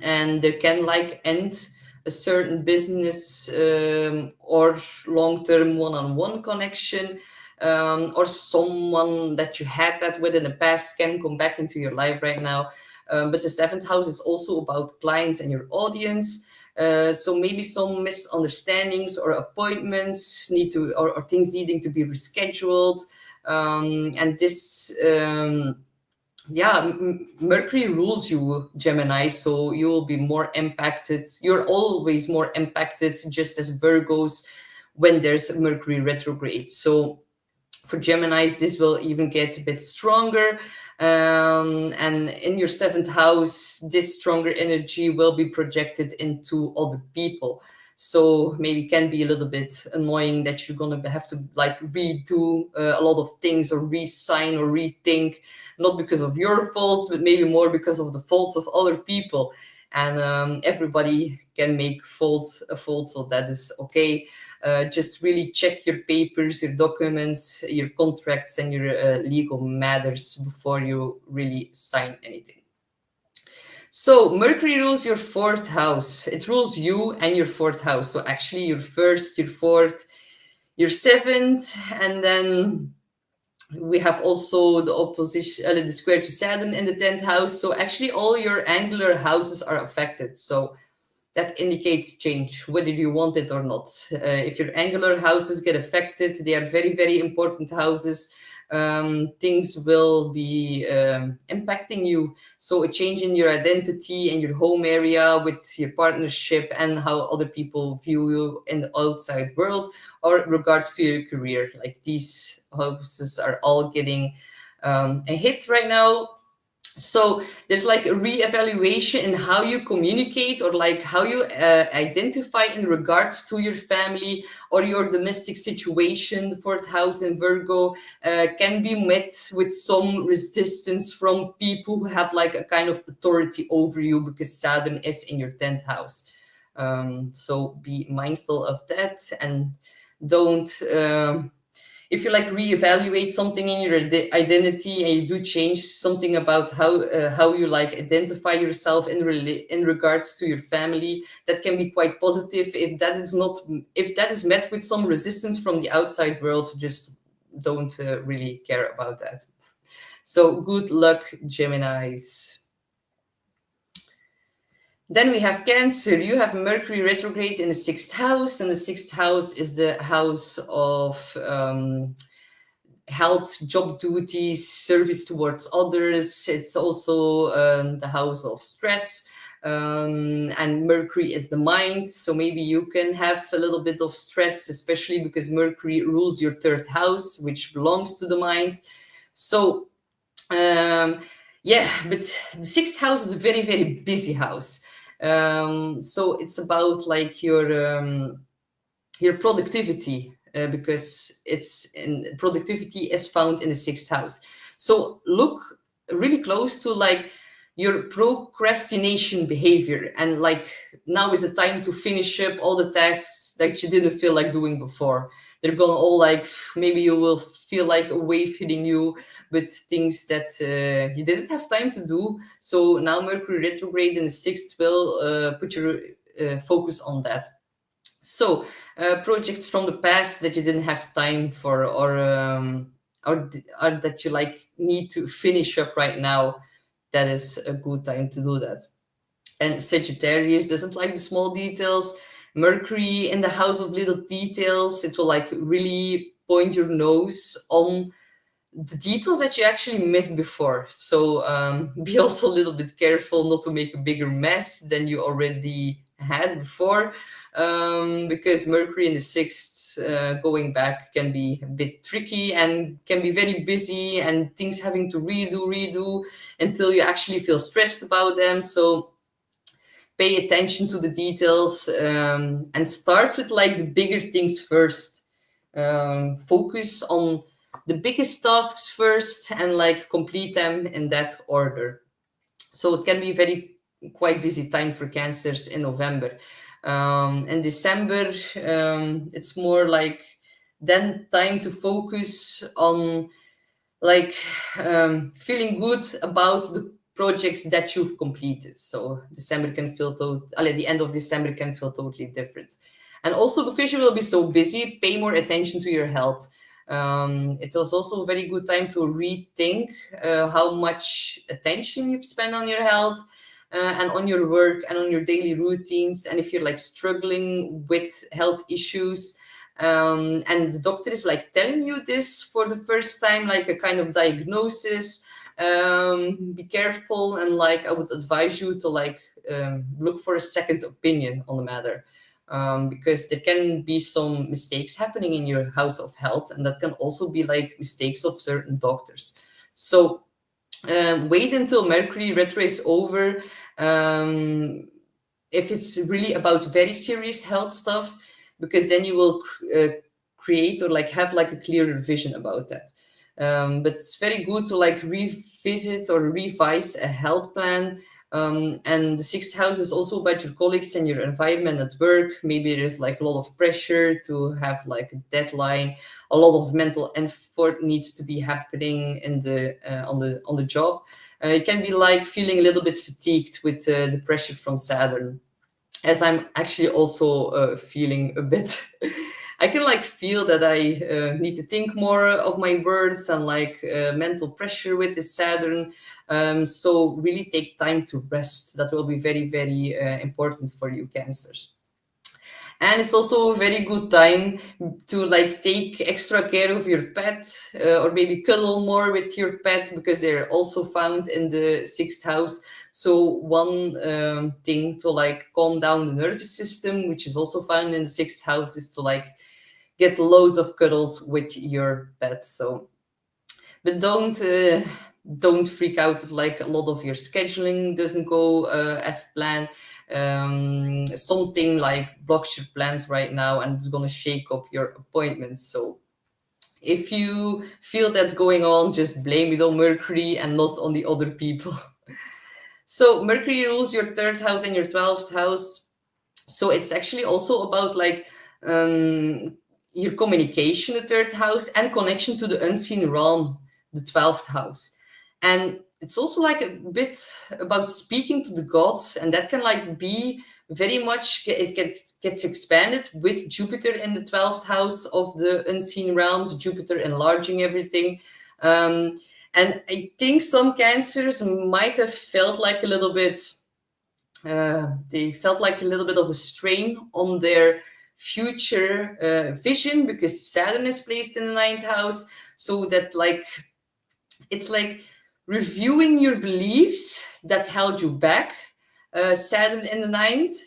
and there can like end a certain business or long-term one-on-one connection, or someone that you had that with in the past can come back into your life right now. But the seventh house is also about clients and your audience. So maybe some misunderstandings or appointments or things needing to be rescheduled. And this, yeah, Mercury rules you, Gemini, so you will be more impacted. You're always more impacted, just as Virgos, when there's Mercury retrograde. So for Geminis, this will even get a bit stronger. And in your seventh house, this stronger energy will be projected into other people. So maybe can be a little bit annoying that you're going to have to like redo a lot of things or re-sign or rethink, not because of your faults, but maybe more because of the faults of other people. And everybody can make a fault, so that is okay. Just really check your papers, your documents, your contracts, and your legal matters before you really sign anything. So Mercury rules your fourth house. It rules you and your fourth house. So actually your first, your fourth, your seventh, and then we have also the opposition, the square to Saturn in the 10th house. So actually all your angular houses are affected. So that indicates change, whether you want it or not. If your angular houses get affected, they are very, very important houses. Things will be impacting you. So a change in your identity and your home area with your partnership and how other people view you in the outside world, or regards to your career. Like these houses are all getting a hit right now. So there's like a re-evaluation in how you communicate, or like how you identify in regards to your family or your domestic situation. The fourth house in Virgo can be met with some resistance from people who have like a kind of authority over you, because Saturn is in your 10th house. So be mindful of that, and don't if you like reevaluate something in your identity and you do change something about how you like identify yourself in regards to your family, that can be quite positive. If that is met with some resistance from the outside world, just don't really care about that. So good luck, Geminis. Then we have Cancer. You have Mercury retrograde in the 6th house, and the 6th house is the house of health, job duties, service towards others. It's also the house of stress. And Mercury is the mind, so maybe you can have a little bit of stress, especially because Mercury rules your third house, which belongs to the mind. So yeah, but the sixth house is a very, very busy house. So it's about like your productivity, because it's in productivity is found in the sixth house. So look really close to like your procrastination behavior, and like now is the time to finish up all the tasks that you didn't feel like doing before. They're gonna all like, maybe you will feel like a wave hitting you with things that you didn't have time to do. So now Mercury retrograde in the sixth will put your focus on that. So, projects from the past that you didn't have time for, or that you like need to finish up right now, that is a good time to do that. And Sagittarius doesn't like the small details. Mercury in the house of little details, it will like really point your nose on the details that you actually missed before. So be also a little bit careful not to make a bigger mess than you already had before, because Mercury in the sixth, going back, can be a bit tricky and can be very busy, and things having to redo until you actually feel stressed about them. So pay attention to the details, and start with like the bigger things first. Focus on the biggest tasks first and like complete them in that order. So it can be very quite busy time for Cancers in November. In December, it's more like then time to focus on like feeling good about the projects that you've completed. So December can feel the end of December can feel totally different. And also because you will be so busy, pay more attention to your health. It was also a very good time to rethink how much attention you've spent on your health, and on your work and on your daily routines. And if you're like struggling with health issues, and the doctor is like telling you this for the first time, like a kind of diagnosis, be careful, and like I would advise you to like look for a second opinion on the matter, because there can be some mistakes happening in your house of health, and that can also be like mistakes of certain doctors. So wait until Mercury retrograde is over. If it's really about very serious health stuff, because then you will create or like have like a clearer vision about that. But it's very good to like revisit or revise a health plan. And the sixth house is also about your colleagues and your environment at work. Maybe there's like a lot of pressure to have like a deadline. A lot of mental effort needs to be happening in the on the job. You can be like feeling a little bit fatigued with the pressure from Saturn, as I'm actually also feeling a bit. I can like feel that I need to think more of my words, and like mental pressure with the Saturn. So really take time to rest. That will be very, very important for you, Cancers. And it's also a very good time to like take extra care of your pet, or maybe cuddle more with your pet, because they're also found in the sixth house. So one thing to like calm down the nervous system, which is also found in the sixth house, is to like get loads of cuddles with your pet. So, but don't freak out if like a lot of your scheduling doesn't go as planned. Something like blocks your plans right now, and it's gonna shake up your appointments. So if you feel that's going on, just blame it on Mercury and not on the other people. So Mercury rules your third house and your 12th house. So it's actually also about like your communication, the third house, and connection to the unseen realm, the 12th house. And it's also like a bit about speaking to the gods, and that can like be very much, it gets expanded with Jupiter in the 12th house of the unseen realms, Jupiter enlarging everything. And I think some Cancers might have felt like a little bit, they felt like a little bit of a strain on their future vision, because Saturn is placed in the ninth house. So that like, it's like reviewing your beliefs that held you back, Saturn in the ninth.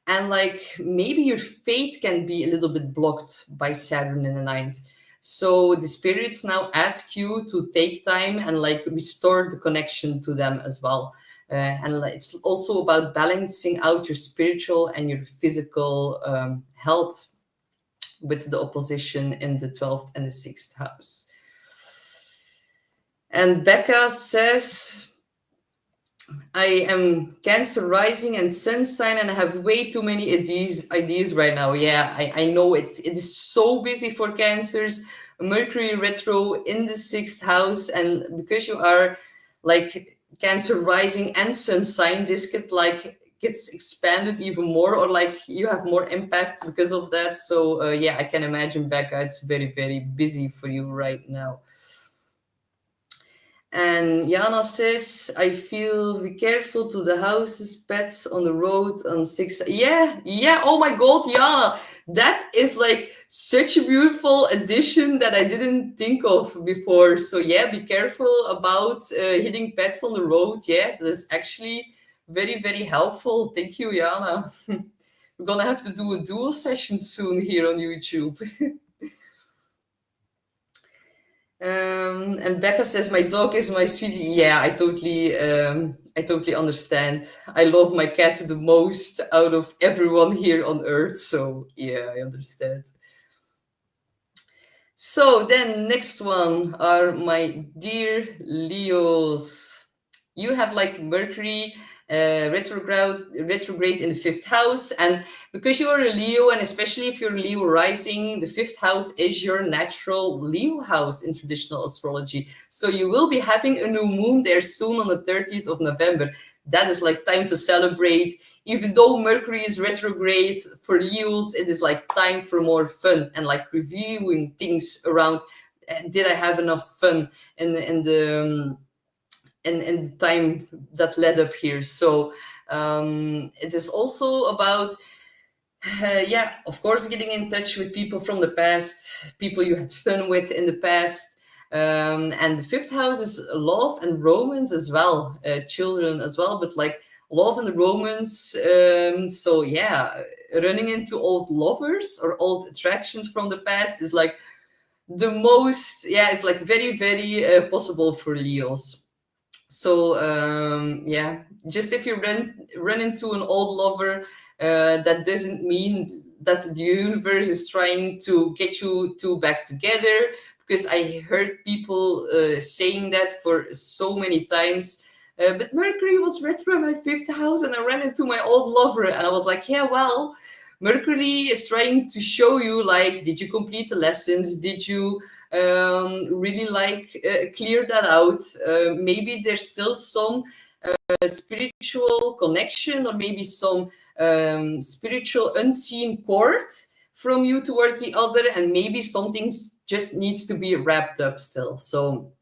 And like maybe your faith can be a little bit blocked by Saturn in the ninth. So the spirits now ask you to take time and like restore the connection to them as well. And it's also about balancing out your spiritual and your physical health with the opposition in the 12th and the 6th house. And Becca says, I am Cancer rising and sun sign, and I have way too many ideas right now. Yeah, I know it. It is so busy for Cancers. Mercury retro in the 6th house, and because you are like Cancer rising and sun sign, this could like gets expanded even more, or like you have more impact because of that. So yeah, I can imagine, Becca, it's very busy for you right now. And Jana says, I feel be careful to the houses, pets on the road on 6. Yeah. Oh my God, Jana. That is like such a beautiful addition that I didn't think of before. So yeah, be careful about hitting pets on the road. Yeah, that is actually very helpful. Thank you, Jana. We're gonna have to do a dual session soon here on YouTube. And Becca says, my dog is my sweetie. Yeah, I totally understand. I love my cat the most out of everyone here on Earth. So yeah, I understand. So then next one are my dear Leos. You have like Mercury retrograde in the 5th house, and because you're a Leo, and especially if you're Leo rising, the 5th house is your natural Leo house in traditional astrology. So you will be having a new moon there soon on the 30th of November. That is like time to celebrate. Even though Mercury is retrograde, for Leos it is like time for more fun and like reviewing things around, did I have enough fun in the and the time that led up here. So it is also about, yeah, of course, getting in touch with people from the past, people you had fun with in the past. And the 5th house is love and romance as well, children as well, but like love and romance. So yeah, running into old lovers or old attractions from the past is like the most, yeah, it's like very possible for Leos. So yeah, just if you run into an old lover, that doesn't mean that the universe is trying to get you two back together, because I heard people saying that for so many times. But Mercury was retro in my 5th house and I ran into my old lover, and I was like, yeah, well, Mercury is trying to show you, like, did you complete the lessons? Did you really like clear that out? Maybe there's still some spiritual connection, or maybe some spiritual unseen cord from you towards the other, and maybe something just needs to be wrapped up still. So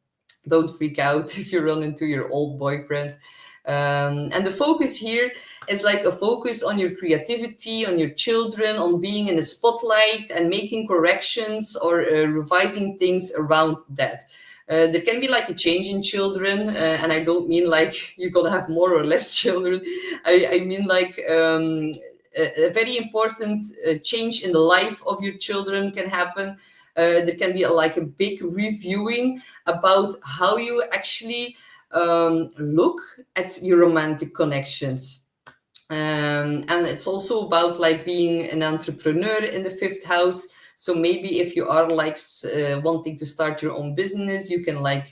don't freak out if you run into your old boyfriend. And the focus here is like a focus on your creativity, on your children, on being in the spotlight and making corrections or revising things around that. There can be like a change in children, and I don't mean like you're gonna have more or less children. I mean like a very important change in the life of your children can happen. There can be like a big reviewing about how you actually look at your romantic connections. And it's also about like being an entrepreneur in the 5th house. So maybe if you are like wanting to start your own business, you can like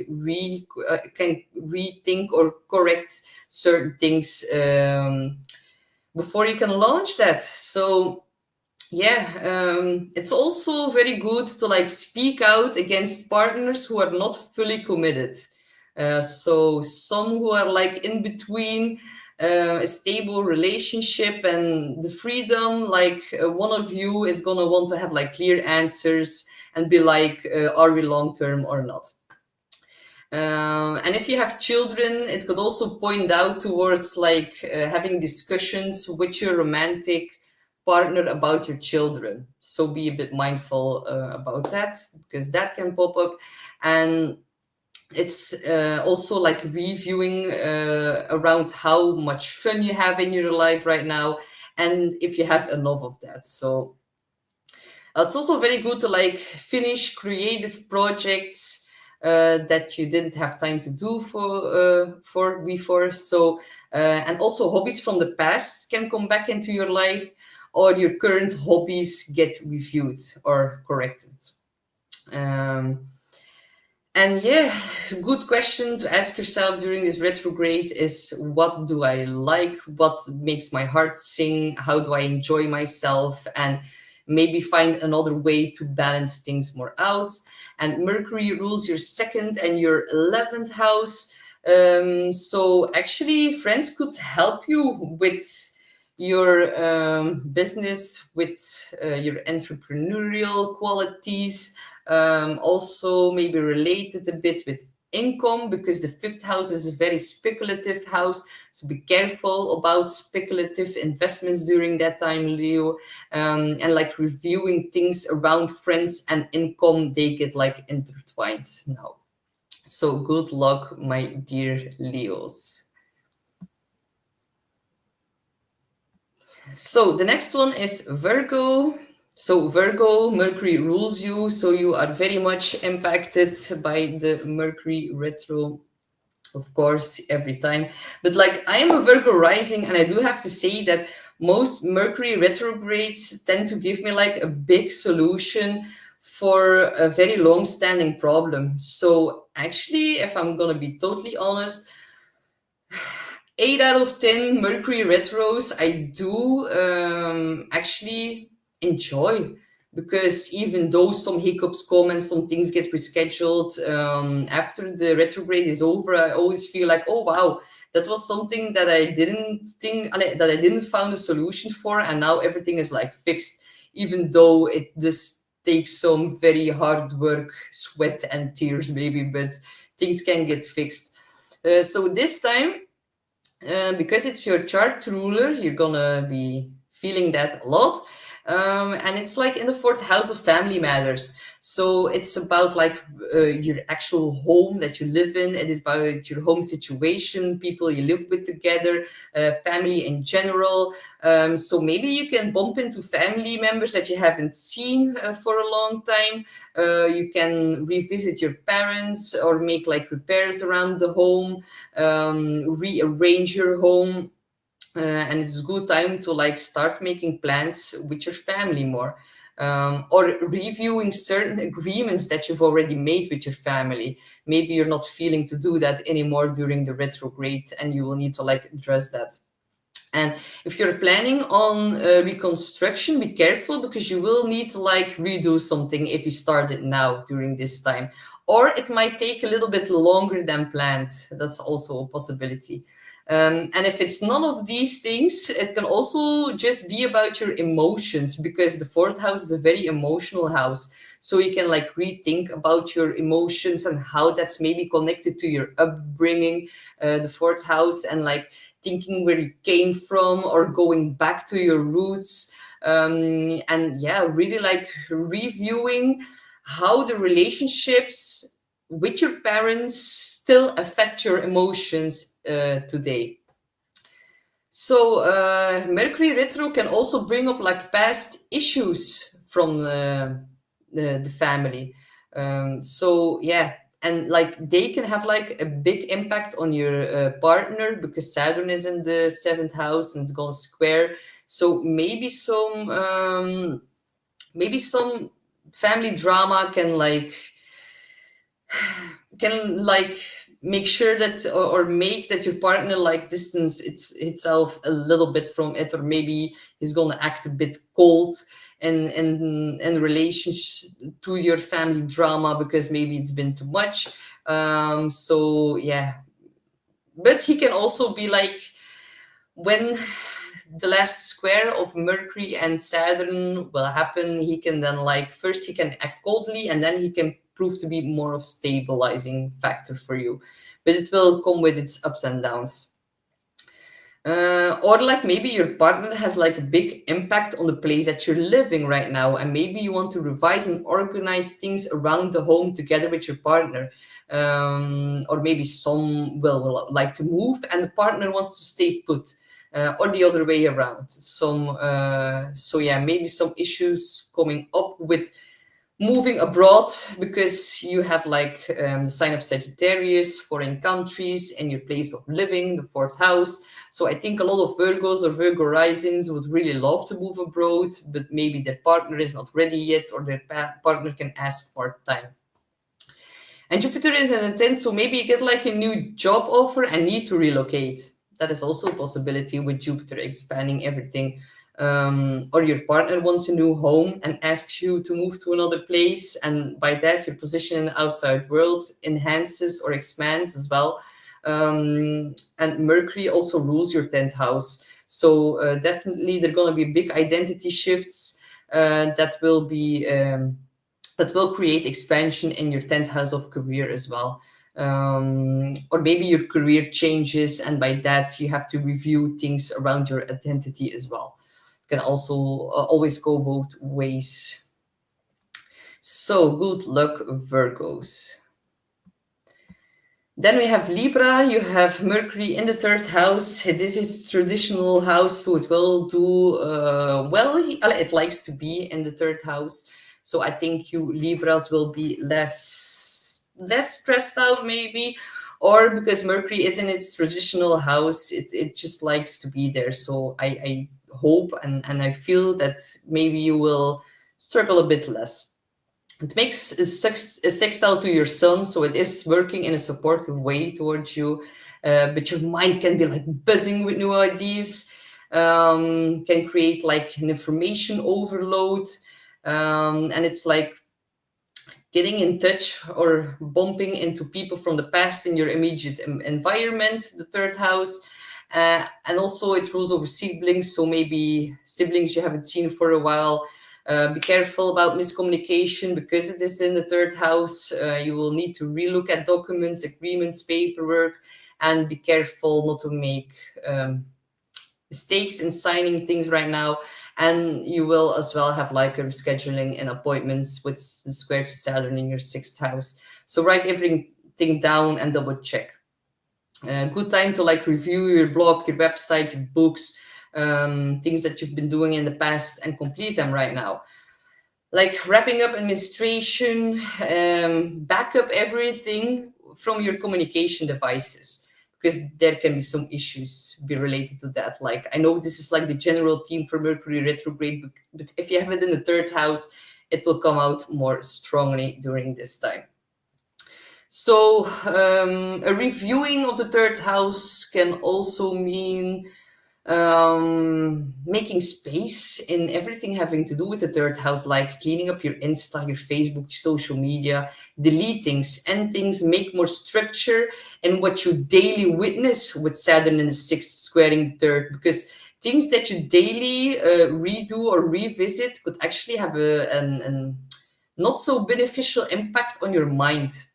can rethink or correct certain things before you can launch that. So yeah, it's also very good to like speak out against partners who are not fully committed. So some who are like in between a stable relationship and the freedom, like one of you is gonna want to have like clear answers and be like, are we long term or not? And if you have children, it could also point out towards like having discussions with your romantic partner about your children. So be a bit mindful about that, because that can pop up. And it's also like reviewing around how much fun you have in your life right now, and if you have enough of that. So it's also very good to like finish creative projects that you didn't have time to do for before. So and also hobbies from the past can come back into your life, or your current hobbies get reviewed or corrected. Um, and yeah, good question to ask yourself during this retrograde is, what do I like? What makes my heart sing? How do I enjoy myself? And maybe find another way to balance things more out. And Mercury rules your second and your 11th house. So actually, friends could help you with your business, with your entrepreneurial qualities, also maybe related a bit with income, because the fifth house is a very speculative house. So be careful about speculative investments during that time, Leo. And like reviewing things around friends and income, they get like intertwined now. So good luck, my dear Leos. So the next one is Virgo. So Virgo, Mercury rules you, so you are very much impacted by the Mercury retro, of course, every time. But like, I am a Virgo rising, and I do have to say that most Mercury retrogrades tend to give me like a big solution for a very long-standing problem. So actually, if I'm gonna be totally honest, 8 out of 10 Mercury retros I do actually enjoy, because even though some hiccups come and some things get rescheduled after the retrograde is over, I always feel like, oh wow, that was something that I didn't think, that I didn't found a solution for, and now everything is like fixed, even though it just takes some very hard work, sweat and tears maybe, but things can get fixed. So this time, because it's your chart ruler, you're gonna be feeling that a lot. And it's like in the fourth house of family matters. So it's about like your actual home that you live in. It is about your home situation, people you live with together, family in general. So maybe you can bump into family members that you haven't seen for a long time. You can revisit your parents or make like repairs around the home, rearrange your home, and it's a good time to like start making plans with your family more, or reviewing certain agreements that you've already made with your family. Maybe you're not feeling to do that anymore during the retrograde, and you will need to like address that. And if you're planning on reconstruction, be careful, because you will need to like redo something if you start it now during this time. Or it might take a little bit longer than planned. That's also a possibility. And if it's none of these things, it can also just be about your emotions, because the fourth house is a very emotional house. So you can like rethink about your emotions and how that's maybe connected to your upbringing, the fourth house, and like thinking where you came from or going back to your roots. And yeah, really like reviewing how the relationships with your parents still affect your emotions today. So Mercury retro can also bring up like past issues from the family. So yeah, and like they can have like a big impact on your partner, because Saturn is in the seventh house and it's gonna square. So maybe some family drama can like make sure that, or make that your partner like distance itself a little bit from it, or maybe he's gonna act a bit cold in relation to your family drama, because maybe it's been too much. So yeah, but he can also be like, when the last square of Mercury and Saturn will happen, he can then like, first he can act coldly, and then he can prove to be more of stabilizing factor for you. But it will come with its ups and downs. Or like maybe your partner has like a big impact on the place that you're living right now, and maybe you want to revise and organize things around the home together with your partner. Or maybe some will like to move and the partner wants to stay put, or the other way around. So yeah, maybe some issues coming up with moving abroad because you have like the sign of Sagittarius, foreign countries, and your place of living, the fourth house. So I think a lot of Virgos or Virgo risings would really love to move abroad, but maybe their partner is not ready yet, or their partner can ask part-time. And Jupiter is in the 10th, so maybe you get like a new job offer and need to relocate. That is also a possibility with Jupiter expanding everything. Or your partner wants a new home and asks you to move to another place, and by that your position in the outside world enhances or expands as well. And Mercury also rules your 10th house, so definitely there are going to be big identity shifts that will create expansion in your 10th house of career as well. Or maybe your career changes, and by that you have to review things around your identity as well. Can also always go both ways. So good luck, Virgos. Then we have Libra. You have Mercury in the 3rd house. This is traditional house, so it will do well. It likes to be in the 3rd house. So I think you Libras will be less stressed out maybe, or because Mercury is in its traditional house, it just likes to be there. So I hope and I feel that maybe you will struggle a bit less. It makes a sextile to your sun, so it is working in a supportive way towards you, but your mind can be like buzzing with new ideas, can create like an information overload, and it's like getting in touch or bumping into people from the past in your immediate environment, the 3rd house. And also it rules over siblings, so maybe siblings you haven't seen for a while. Be careful about miscommunication because it is in the 3rd house. You will need to relook at documents, agreements, paperwork, and be careful not to make mistakes in signing things right now. And you will as well have like a rescheduling and appointments with the square to Saturn in your 6th house. So write everything down and double check. Good time to like review your blog, your website, your books, things that you've been doing in the past and complete them right now. Like wrapping up administration, back up everything from your communication devices, because there can be some issues be related to that. Like I know this is like the general theme for Mercury retrograde, but if you have it in the 3rd house, it will come out more strongly during this time. So a reviewing of the 3rd house can also mean making space in everything having to do with the 3rd house, like cleaning up your Insta, your Facebook, your social media, delete things, and things, make more structure in what you daily witness with Saturn in the 6th squaring the 3rd, because things that you daily redo or revisit could actually have a not so beneficial impact on your mind.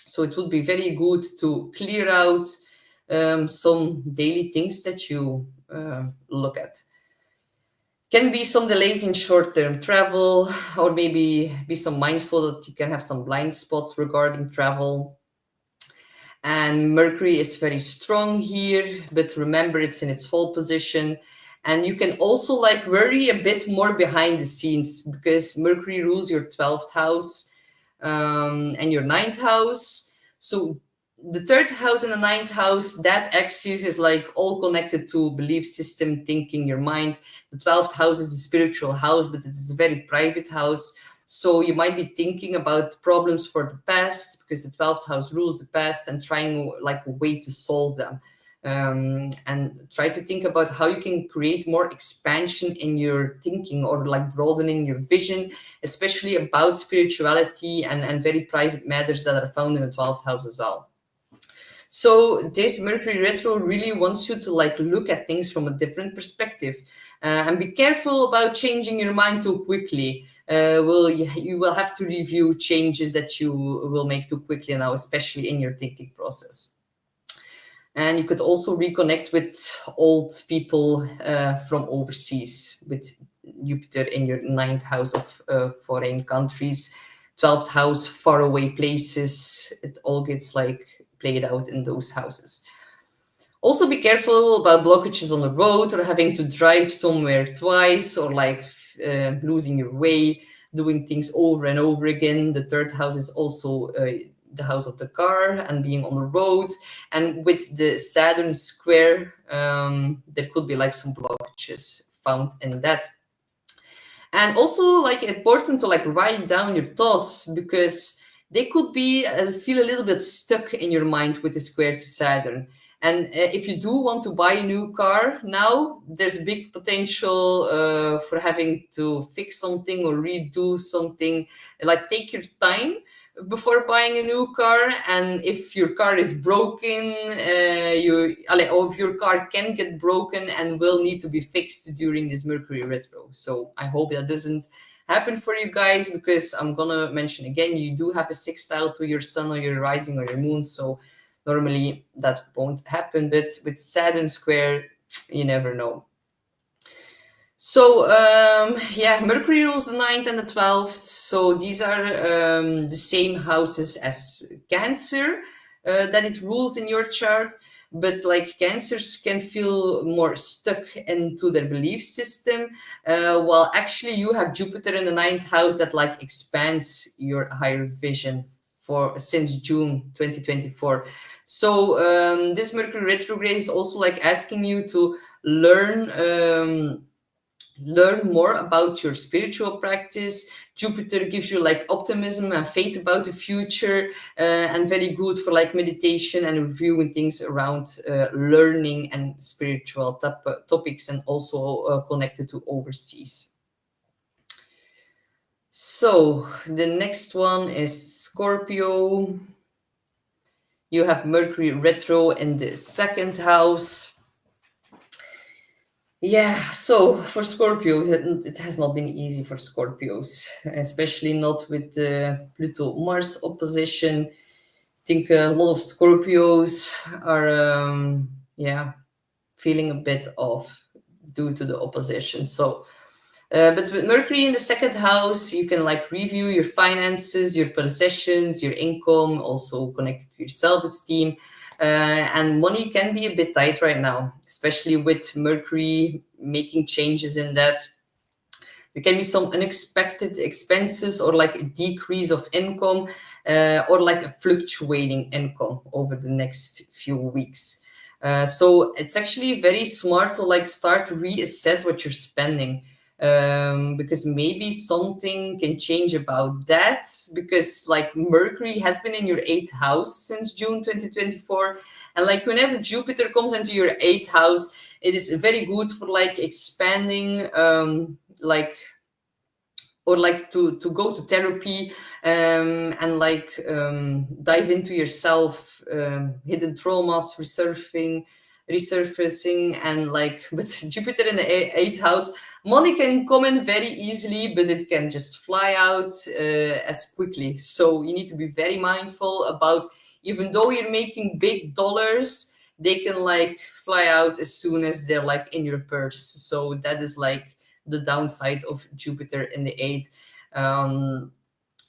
So it would be very good to clear out some daily things that you look at. Can be some delays in short-term travel, or maybe be some mindful that you can have some blind spots regarding travel. And Mercury is very strong here, but remember it's in its fall position. And you can also like worry a bit more behind the scenes because Mercury rules your 12th house and your 9th house. So the 3rd house and the 9th house, that axis is like all connected to belief system, thinking, your mind. The 12th house is a spiritual house, but it is a very private house. So you might be thinking about problems for the past because the 12th house rules the past, and trying like a way to solve them. And try to think about how you can create more expansion in your thinking, or like broadening your vision, especially about spirituality and very private matters that are found in the 12th house as well. So this Mercury retro really wants you to like look at things from a different perspective, and be careful about changing your mind too quickly. You will have to review changes that you will make too quickly now, especially in your thinking process. And you could also reconnect with old people from overseas with Jupiter in your 9th house of foreign countries, 12th house, faraway places. It all gets like played out in those houses. Also be careful about blockages on the road or having to drive somewhere twice, or like losing your way, doing things over and over again. The 3rd house is also the house of the car and being on the road. And with the Saturn square, there could be like some blockages found in that. And also like important to like write down your thoughts, because they could be feel a little bit stuck in your mind with the square to Saturn. And if you do want to buy a new car now, there's big potential for having to fix something or redo something. Like take your time before buying a new car. And if your car is broken, or if your car can get broken and will need to be fixed during this Mercury retro. So I hope that doesn't happen for you guys, because I'm gonna mention again, you do have a sextile to your sun or your rising or your moon, so normally that won't happen. But with Saturn square, you never know. So yeah, Mercury rules the 9th and the 12th. So these are the same houses as Cancer that it rules in your chart. But like Cancers can feel more stuck into their belief system, while actually you have Jupiter in the 9th house that like expands your higher vision for since June 2024. So this Mercury retrograde is also like asking you to learn more about your spiritual practice. Jupiter gives you like optimism and faith about the future, and very good for like meditation and reviewing things around learning and spiritual topics, and also connected to overseas. So the next one is Scorpio. You have Mercury retro in the 2nd house. Yeah, so for Scorpio, it has not been easy for Scorpios, especially not with the Pluto-Mars opposition. I think a lot of Scorpios are, yeah, feeling a bit off due to the opposition. So, but with Mercury in the 2nd house, you can like review your finances, your possessions, your income, also connected to your self-esteem. And money can be a bit tight right now, especially with Mercury making changes in that. There can be some unexpected expenses, or like a decrease of income, or like a fluctuating income over the next few weeks. So it's actually very smart to like start to reassess what you're spending. Because maybe something can change about that, because like Mercury has been in your 8th house since June 2024, and like whenever Jupiter comes into your 8th house, it is very good for like expanding, like, or like to go to therapy, and like dive into yourself, hidden traumas resurfacing, and like with Jupiter in the 8th house, money can come in very easily, but it can just fly out as quickly. So you need to be very mindful about, even though you're making big dollars, they can like fly out as soon as they're like in your purse. So that is like the downside of Jupiter in the 8th.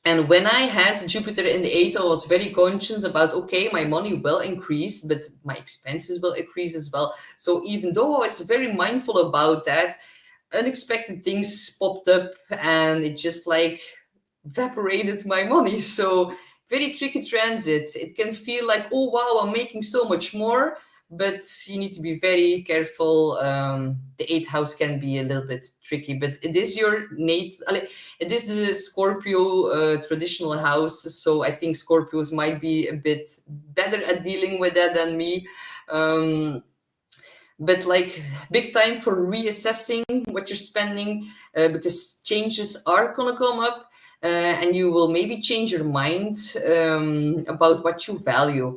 And when I had Jupiter in the 8th, I was very conscious about, okay, my money will increase, but my expenses will increase as well. So even though I was very mindful about that, unexpected things popped up and it just like evaporated my money. So very tricky transit. It can feel like, oh wow, I'm making so much more, but you need to be very careful. The 8th house can be a little bit tricky, but it is your it is the Scorpio traditional house. So I think Scorpios might be a bit better at dealing with that than me. But like big time for reassessing what you're spending, because changes are gonna come up, and you will maybe change your mind about what you value.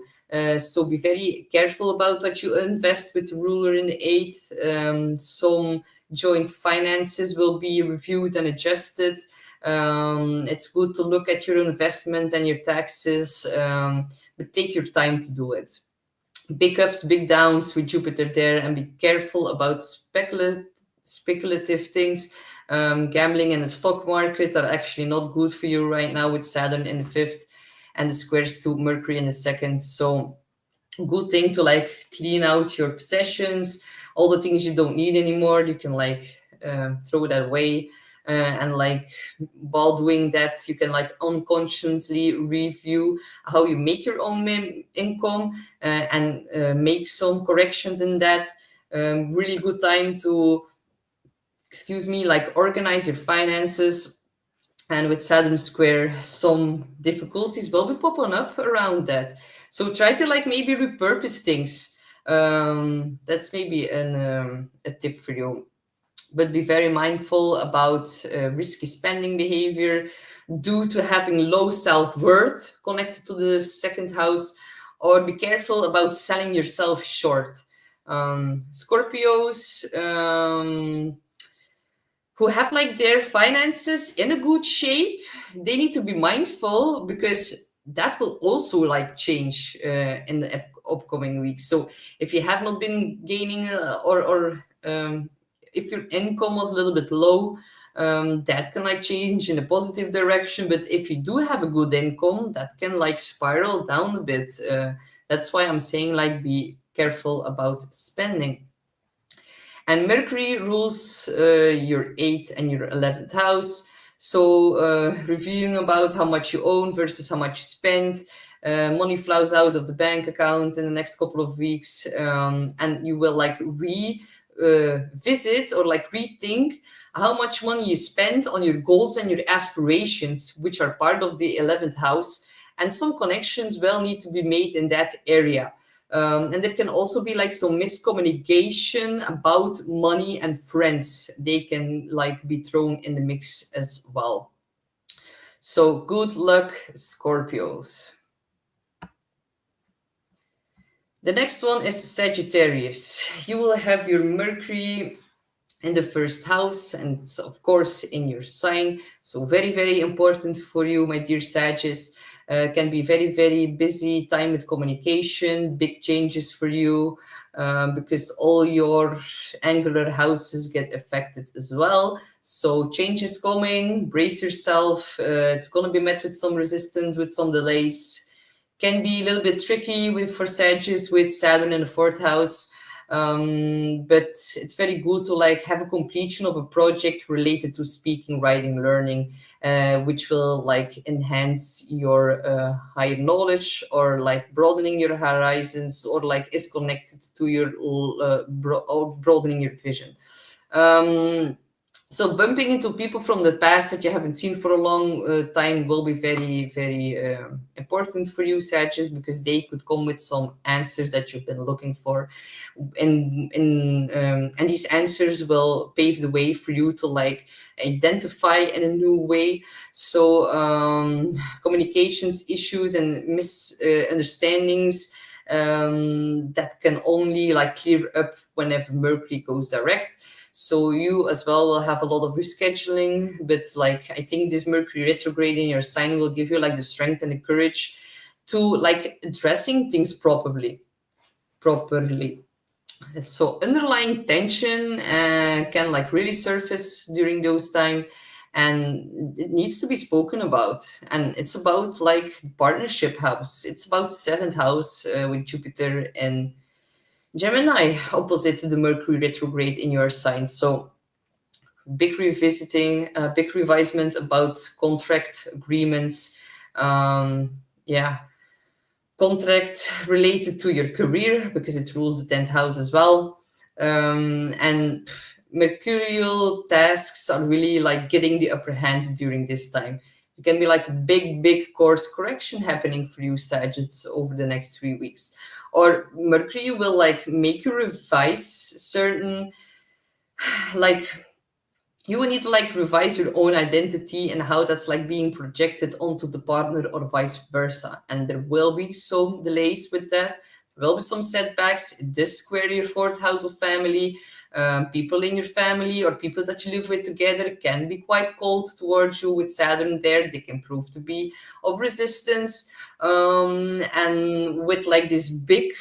So be very careful about what you invest with the ruler in the 8th. Some joint finances will be reviewed and adjusted. It's good to look at your investments and your taxes, but take your time to do it. big ups, big downs with Jupiter there, and be careful about speculative things. Gambling and the stock market are actually not good for you right now with Saturn in the fifth and the squares to Mercury in the second. So good thing to like clean out your possessions, all the things you don't need anymore. You can like throw that away. And like while doing that, you can like unconsciously review how you make your own income and make some corrections in that. Really good time to, excuse me, like organize your finances. And with Saturn square, some difficulties will be popping up around that. So try to like maybe repurpose things. That's maybe a tip for you. But be very mindful about risky spending behavior due to having low self-worth connected to the second house, or be careful about selling yourself short. Scorpios, who have like their finances in a good shape, they need to be mindful because that will also like change in the upcoming weeks. So if you have not been gaining or if your income was a little bit low, that can like change in a positive direction. But if you do have a good income, that can like spiral down a bit. That's why I'm saying like be careful about spending. And Mercury rules your 8th and your 11th house. So reviewing about how much you own versus how much you spend. Money flows out of the bank account in the next couple of weeks, and you will like visit or like rethink how much money you spend on your goals and your aspirations, which are part of the 11th house. And some connections will need to be made in that area. And there can also be like some miscommunication about money and friends. They can like be thrown in the mix as well. So good luck, Scorpios. The next one is Sagittarius. You will have your Mercury in the first house, and it's of course in your sign. So very, very important for you, my dear Sagittarius. Can be very, very busy time with communication, big changes for you, because all your angular houses get affected as well. So change is coming, brace yourself. It's going to be met with some resistance, with some delays. Can be a little bit tricky for Sagittarius with Saturn in the fourth house. But it's very good to like have a completion of a project related to speaking, writing, learning, which will like enhance your higher knowledge, or like broadening your horizons, or like is connected to your broadening your vision. So bumping into people from the past that you haven't seen for a long time will be very, very important for you, Sagittarius, because they could come with some answers that you've been looking for, and these answers will pave the way for you to like identify in a new way. So communications issues and misunderstandings that can only like clear up whenever Mercury goes direct. So you as well will have a lot of rescheduling, but like I think this Mercury retrograde in your sign will give you like the strength and the courage to like addressing things properly. So underlying tension can like really surface during those time, and it needs to be spoken about. And it's about like partnership house. It's about seventh house with Jupiter and Gemini opposite to the Mercury retrograde in your sign. So big revisiting, big revisement about contract agreements. Yeah, contract related to your career because it rules the 10th house as well. And mercurial tasks are really like getting the upper hand during this time. It can be like a big course correction happening for you, Sagittarius, over the next 3 weeks. Or Mercury will like make you revise certain, like you will need to like revise your own identity and how that's like being projected onto the partner or vice versa. And there will be some delays with that. There will be some setbacks. It does square your fourth house of family. People in your family or people that you live with together can be quite cold towards you with Saturn there. They can prove to be of resistance. And with like this big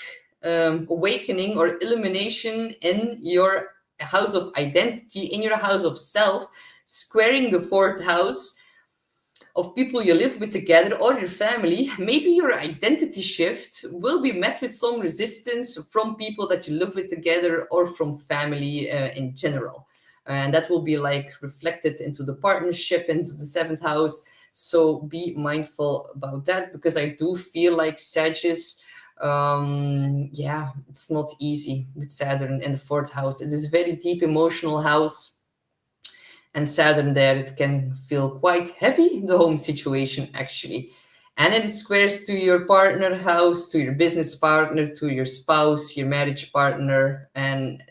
awakening or illumination in your house of identity, in your house of self, squaring the fourth house of people you live with together or your family. Maybe your identity shift will be met with some resistance from people that you live with together or from family in general. And that will be like reflected into the partnership, into the seventh house. So be mindful about that, because I do feel like Sagittarius, yeah, it's not easy with Saturn in the fourth house. It is very deep emotional house, and Saturn there, it can feel quite heavy, the home situation actually. And then it squares to your partner house, to your business partner, to your spouse, your marriage partner, and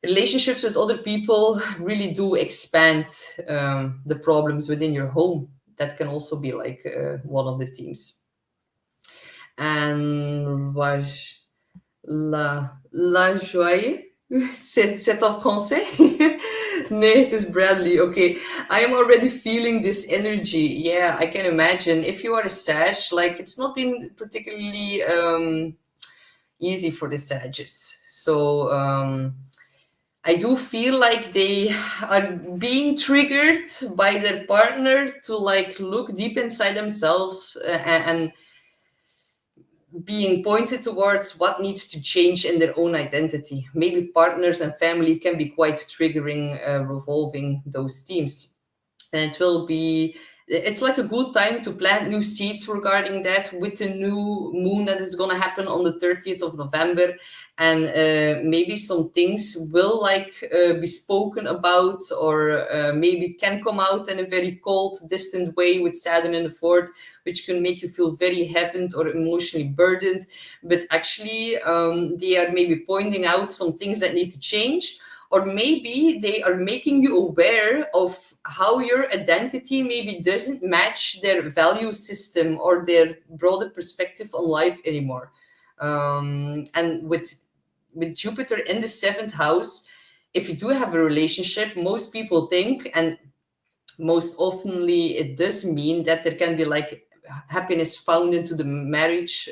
relationships with other people really do expand the problems within your home. That can also be like one of the themes. And la joie, c'est en français? Nee, it is Bradley. Okay, I am already feeling this energy. Yeah, I can imagine. If you are a Sag, like it's not been particularly easy for the Sages. So I do feel like they are being triggered by their partner to like look deep inside themselves and being pointed towards what needs to change in their own identity. Maybe partners and family can be quite triggering, revolving those themes. And it's like a good time to plant new seeds regarding that, with the new moon that is going to happen on the 30th of November. And maybe some things will be spoken about, or maybe can come out in a very cold, distant way with Saturn in the fourth, which can make you feel very heavy or emotionally burdened. But actually, they are maybe pointing out some things that need to change, or maybe they are making you aware of how your identity maybe doesn't match their value system or their broader perspective on life anymore. And with Jupiter in the seventh house, if you do have a relationship, most people think, and most oftenly it does mean, that there can be like happiness found into the marriage.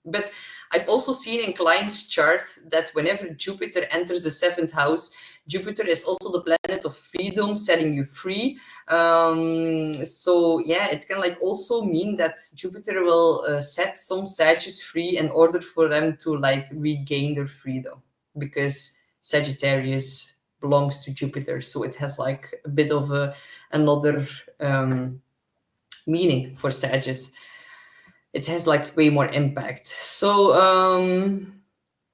But I've also seen in clients' chart that whenever Jupiter enters the seventh house, Jupiter is also the planet of freedom, setting you free. So yeah, it can like also mean that Jupiter will set some Sagittarius free in order for them to like regain their freedom, because Sagittarius belongs to Jupiter, so it has like a bit of another meaning for Sagittarius. It has like way more impact. So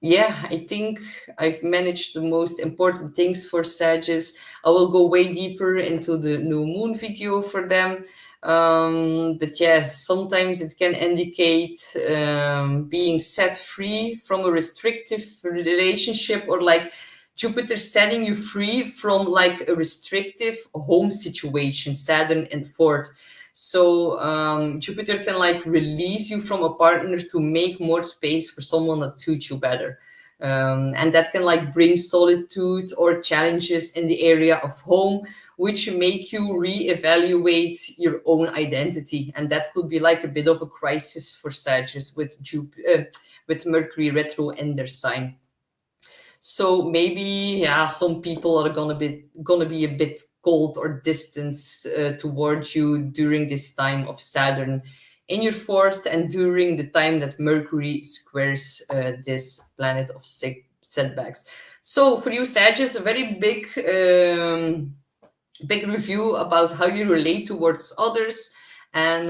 yeah, I think I've managed the most important things for Sagittarius. I will go way deeper into the new moon video for them. But yes, sometimes it can indicate being set free from a restrictive relationship, or like Jupiter setting you free from like a restrictive home situation, Saturn in fourth. So Jupiter can like release you from a partner to make more space for someone that suits you better. And that can like bring solitude or challenges in the area of home, which make you reevaluate your own identity. And that could be like a bit of a crisis for Sagittarius with Mercury retro in their sign. So maybe, yeah, some people are gonna be a bit cold or distant towards you during this time of Saturn in your fourth, and during the time that Mercury squares this planet of setbacks. So for you, Sagittarius, a very big review about how you relate towards others. And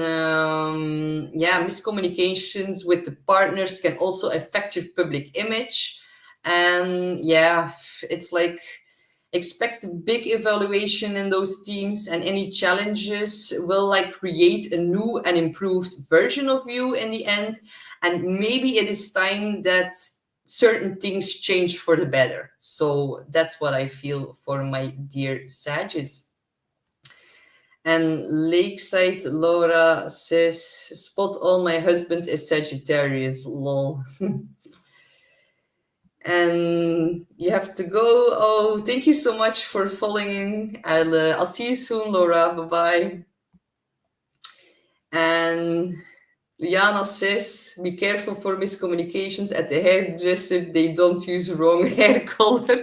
yeah, miscommunications with the partners can also affect your public image. And yeah, it's like, expect a big evaluation in those teams, and any challenges will like create a new and improved version of you in the end. And maybe it is time that certain things change for the better. So that's what I feel for my dear Sagittarius. And Lakeside Laura says, spot on, my husband is Sagittarius, lol. And you have to go. Oh, thank you so much for following. I'll see you soon, Laura. Bye bye. And Liana says, be careful for miscommunications at the hairdresser. They don't use wrong hair color.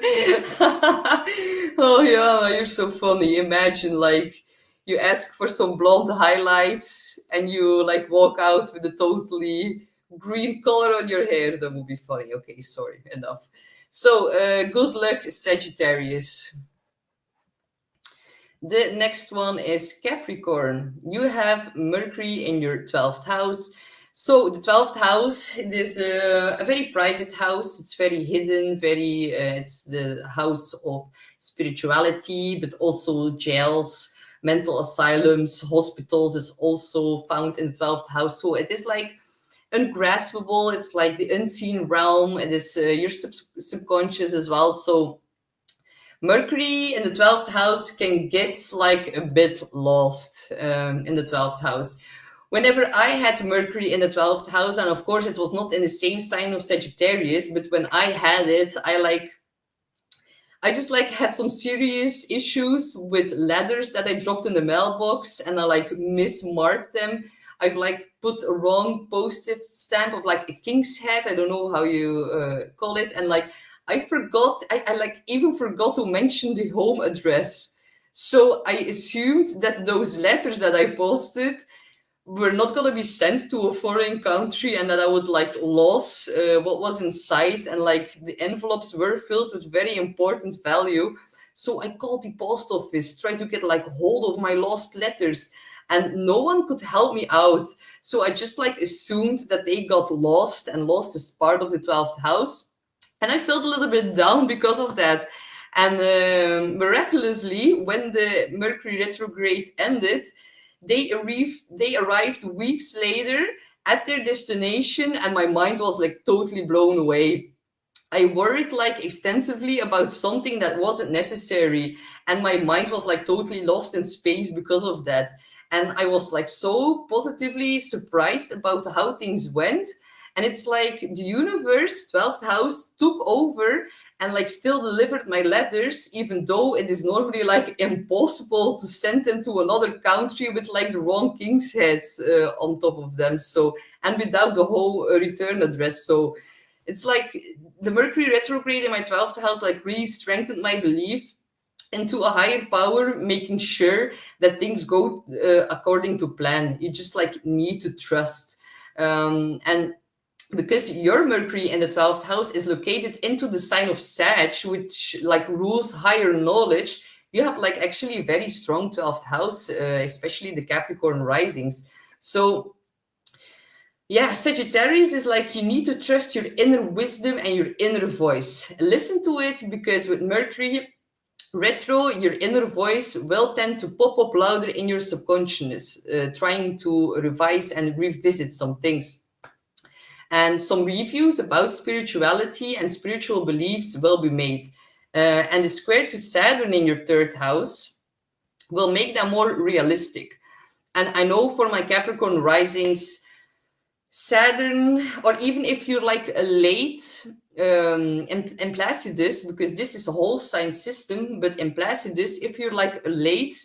Oh, Liana, you're so funny. Imagine, like, you ask for some blonde highlights and you, like, walk out with a totally green color on your hair. That would be funny. Okay, sorry, enough. So, good luck, Sagittarius. The next one is Capricorn. You have Mercury in your 12th house. So the 12th house, it is a very private house. It's very hidden, it's the house of spirituality, but also jails, mental asylums, hospitals is also found in the 12th house. So it is like ungraspable. It's like the unseen realm. It is your subconscious as well. So Mercury in the 12th house can get like a bit lost in the 12th house. Whenever I had Mercury in the 12th house, and of course it was not in the same sign of Sagittarius, but when I had it, I just like had some serious issues with letters that I dropped in the mailbox and I like mismarked them. I've like put a wrong post-it stamp of like a king's head. I don't know how you call it. And like I forgot, I like even forgot to mention the home address. So I assumed that those letters that I posted were not going to be sent to a foreign country and that I would like lose what was inside, and like the envelopes were filled with very important value. So I called the post office, tried to get like hold of my lost letters, and no one could help me out. So I just like assumed that they got lost, and lost as part of the 12th house. And I felt a little bit down because of that. And miraculously, when the Mercury retrograde ended, they arrived weeks later at their destination, and my mind was like totally blown away. I worried like extensively about something that wasn't necessary, and my mind was like totally lost in space because of that. And I was like so positively surprised about how things went. And it's like the universe, 12th house, took over and like still delivered my letters, even though it is normally like impossible to send them to another country with like the wrong king's heads on top of them. So, and without the whole return address. So it's like the Mercury retrograde in my 12th house like really strengthened my belief into a higher power, making sure that things go according to plan. You just like need to trust. And because your Mercury in the 12th house is located into the sign of Sag, which like rules higher knowledge, you have like actually very strong 12th house, especially the Capricorn risings. So yeah, Sagittarius is like you need to trust your inner wisdom and your inner voice. Listen to it, because with Mercury retro, your inner voice will tend to pop up louder in your subconscious, trying to revise and revisit some things. And some reviews about spirituality and spiritual beliefs will be made. And the square to Saturn in your 3rd house will make them more realistic. And I know for my Capricorn risings, Saturn, or even if you're like a late in Placidus, because this is a whole sign system, but in Placidus, if you're like a late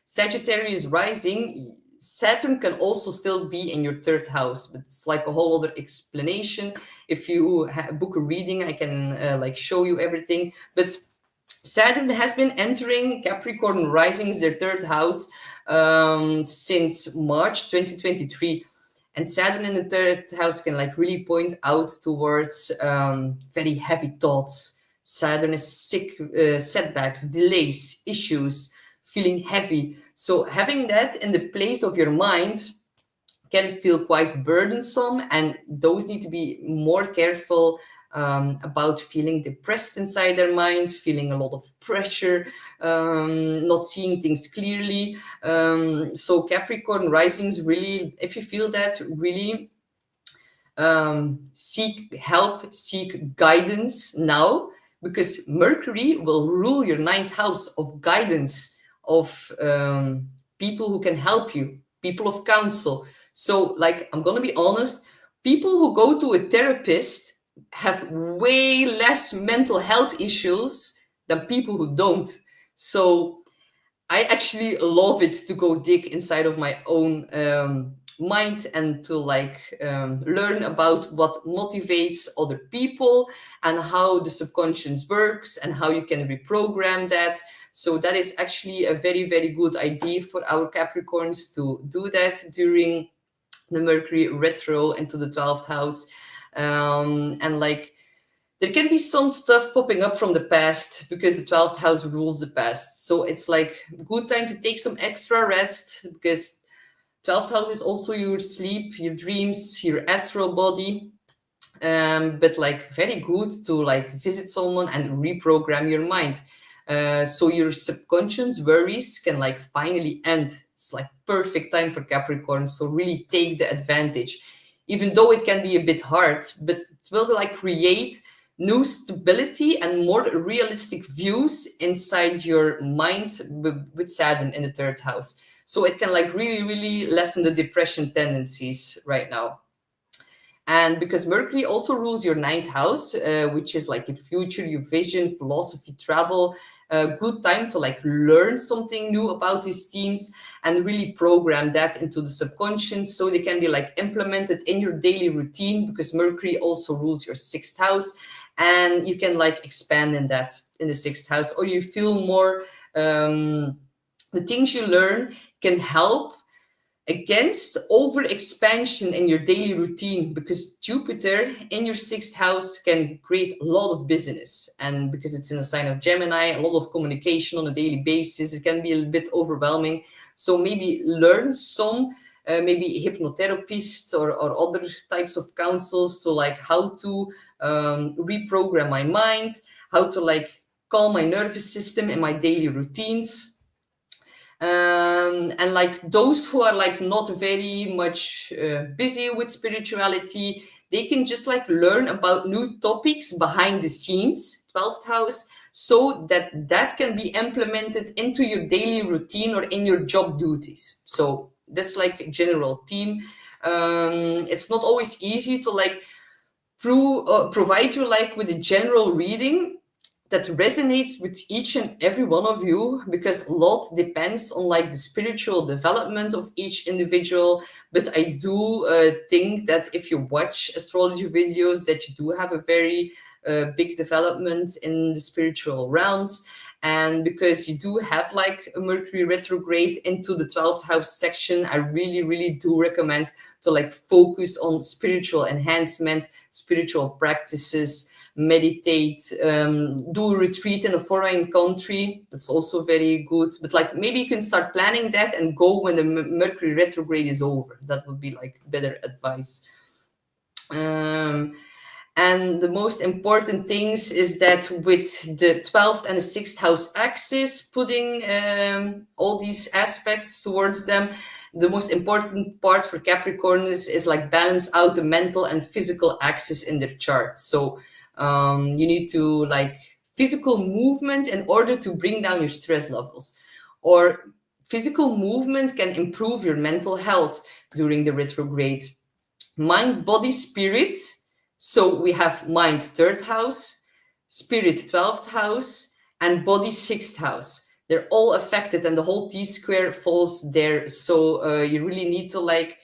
Sagittarius rising, Saturn can also still be in your 3rd house, but it's like a whole other explanation. If you book a reading, I can like show you everything. But Saturn has been entering Capricorn risings, their 3rd house, since March 2023. And Saturn in the 3rd house can like really point out towards very heavy thoughts. Saturn is sick, setbacks, delays, issues, feeling heavy. So having that in the place of your mind can feel quite burdensome, and those need to be more careful about feeling depressed inside their mind, feeling a lot of pressure, not seeing things clearly. So Capricorn risings, really, if you feel that, really seek help, seek guidance now, because Mercury will rule your 9th house of guidance, of people who can help you, people of counsel. So like, I'm going to be honest, people who go to a therapist have way less mental health issues than people who don't. So I actually love it to go dig inside of my own mind and to like learn about what motivates other people and how the subconscious works and how you can reprogram that. So that is actually a very, very good idea for our Capricorns to do that during the Mercury retro into the 12th house. And like there can be some stuff popping up from the past because the 12th house rules the past. So it's like good time to take some extra rest because 12th house is also your sleep, your dreams, your astral body. But like very good to like visit someone and reprogram your mind. So your subconscious worries can like finally end. It's like perfect time for Capricorn. So really take the advantage, even though it can be a bit hard, but it will like create new stability and more realistic views inside your mind with Saturn in the 3rd house. So it can like really, really lessen the depression tendencies right now. And because Mercury also rules your 9th house, which is like your future, your vision, philosophy, travel, good time to like learn something new about these themes and really program that into the subconscious so they can be like implemented in your daily routine, because Mercury also rules your 6th house and you can like expand in that in the 6th house, or you feel more the things you learn can help against over expansion in your daily routine, because Jupiter in your 6th house can create a lot of business, and because it's in a sign of Gemini, a lot of communication on a daily basis, it can be a bit overwhelming. So maybe learn some maybe hypnotherapist or other types of counsels to like how to reprogram my mind, how to like calm my nervous system in my daily routines. And like those who are like not very much busy with spirituality, they can just like learn about new topics behind the scenes, 12th house, so that that can be implemented into your daily routine or in your job duties. So that's like a general theme. It's not always easy to like provide you like with a general reading that resonates with each and every one of you, because a lot depends on like the spiritual development of each individual. But I do think that if you watch astrology videos, that you do have a very big development in the spiritual realms. And because you do have like a Mercury retrograde into the 12th house section, I really, really do recommend to like focus on spiritual enhancement, spiritual practices, meditate, do a retreat in a foreign country. That's also very good. But like maybe you can start planning that and go when the Mercury retrograde is over. That would be like better advice. And the most important things is that with the 12th and the 6th house axis, putting all these aspects towards them, the most important part for Capricorn is like balance out the mental and physical axis in their chart. So you need to like physical movement in order to bring down your stress levels, or physical movement can improve your mental health during the retrograde. Mind, body, spirit. So we have mind 3rd house, spirit 12th house, and body 6th house. They're all affected and the whole T-square falls there. So you really need to like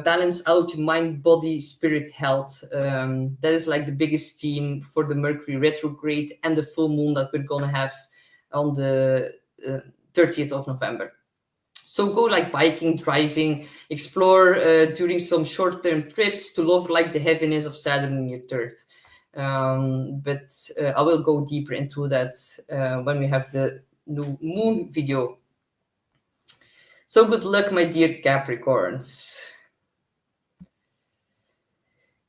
balance out your mind, body, spirit health. That is like the biggest theme for the Mercury retrograde and the full moon that we're gonna have on the 30th of November. So go like biking, driving, explore during some short-term trips to love like the heaviness of Saturn in your 3rd. But I will go deeper into that when we have the new moon video. So good luck, my dear Capricorns.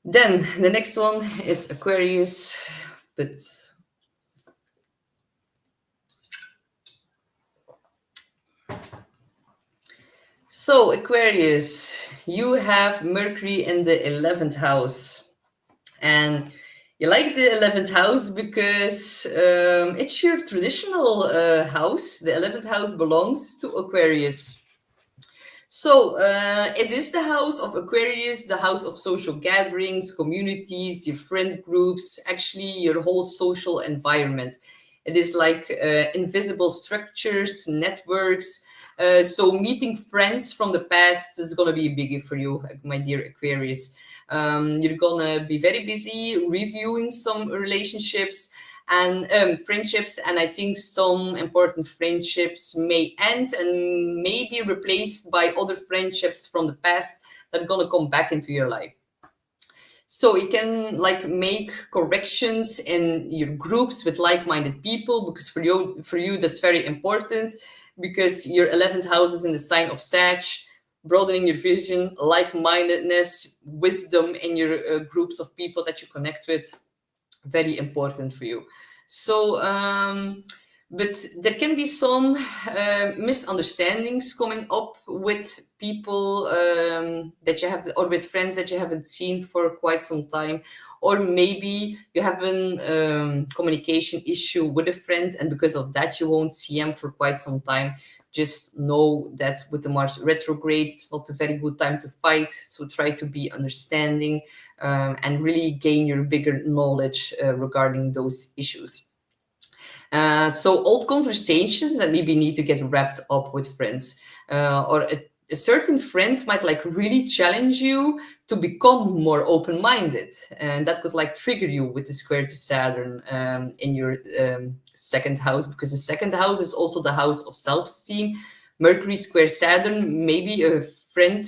Then the next one is Aquarius, but so Aquarius, you have Mercury in the 11th house, and you like the 11th house because it's your traditional house. The 11th house belongs to Aquarius. So it is the house of Aquarius, the house of social gatherings, communities, your friend groups, actually your whole social environment. It is like invisible structures, networks, So meeting friends from the past is going to be a biggie for you, my dear Aquarius. You're going to be very busy reviewing some relationships and friendships, and I think some important friendships may end and may be replaced by other friendships from the past that are going to come back into your life. So you can like make corrections in your groups with like-minded people, because for you that's very important, because your 11th house is in the sign of Sag, broadening your vision, like-mindedness, wisdom in your groups of people that you connect with, very important for you. So but there can be some misunderstandings coming up with people that you have, or with friends that you haven't seen for quite some time, or maybe you have a communication issue with a friend, and because of that you won't see them for quite some time. Just know that with the Mars retrograde, it's not a very good time to fight. So try to be understanding and really gain your bigger knowledge regarding those issues. So old conversations that maybe need to get wrapped up with friends, or a certain friend might like really challenge you to become more open-minded, and that could like trigger you with the square to Saturn in your second house, because the second house is also the house of self-esteem. Mercury square Saturn, maybe a friend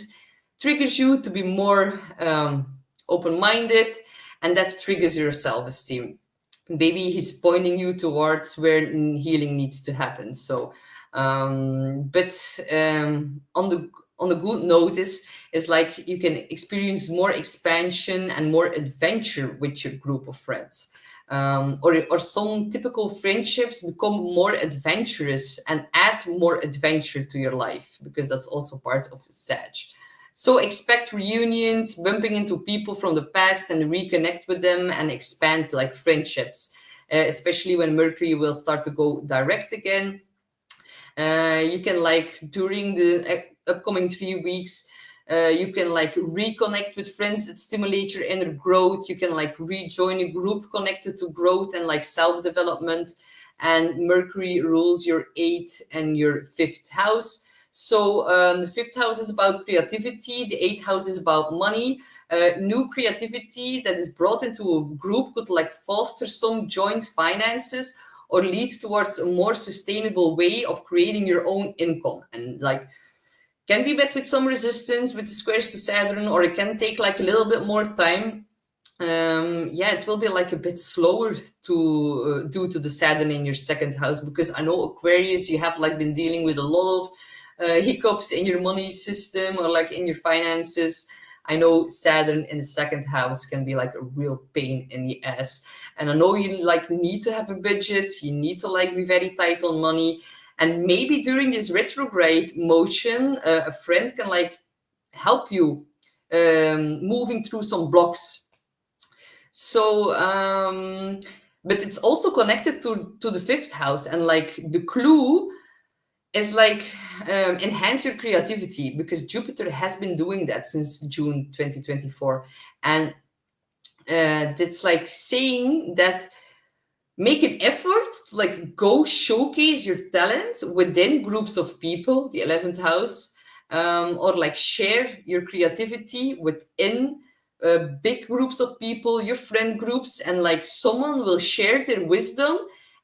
triggers you to be more open-minded, and that triggers your self-esteem. Maybe he's pointing you towards where healing needs to happen. So but on the good notice is like you can experience more expansion and more adventure with your group of friends, or some typical friendships become more adventurous and add more adventure to your life, because that's also part of Sag. So expect reunions, bumping into people from the past and reconnect with them and expand like friendships, especially when Mercury will start to go direct again. You can like during the upcoming 3 weeks, you can like reconnect with friends that stimulate your inner growth. You can like rejoin a group connected to growth and like self-development. And Mercury rules your 8th and your 5th house. So the 5th house is about creativity. The 8th house is about money. New creativity that is brought into a group could like foster some joint finances or lead towards a more sustainable way of creating your own income, and like can be met with some resistance with the squares to Saturn, or it can take like a little bit more time. Yeah, it will be like a bit slower to due to the Saturn in your second house, because I know Aquarius, you have like been dealing with a lot of hiccups in your money system or like in your finances. I know Saturn in the second house can be like a real pain in the ass. And I know you like need to have a budget, you need to like be very tight on money. And maybe during this retrograde motion, a friend can like help you moving through some blocks. So, but it's also connected to the 5th house, and like the clue is like enhance your creativity, because Jupiter has been doing that since June 2024. And it's like saying that make an effort to like go showcase your talent within groups of people, the 11th house, or like share your creativity within big groups of people, your friend groups, and like someone will share their wisdom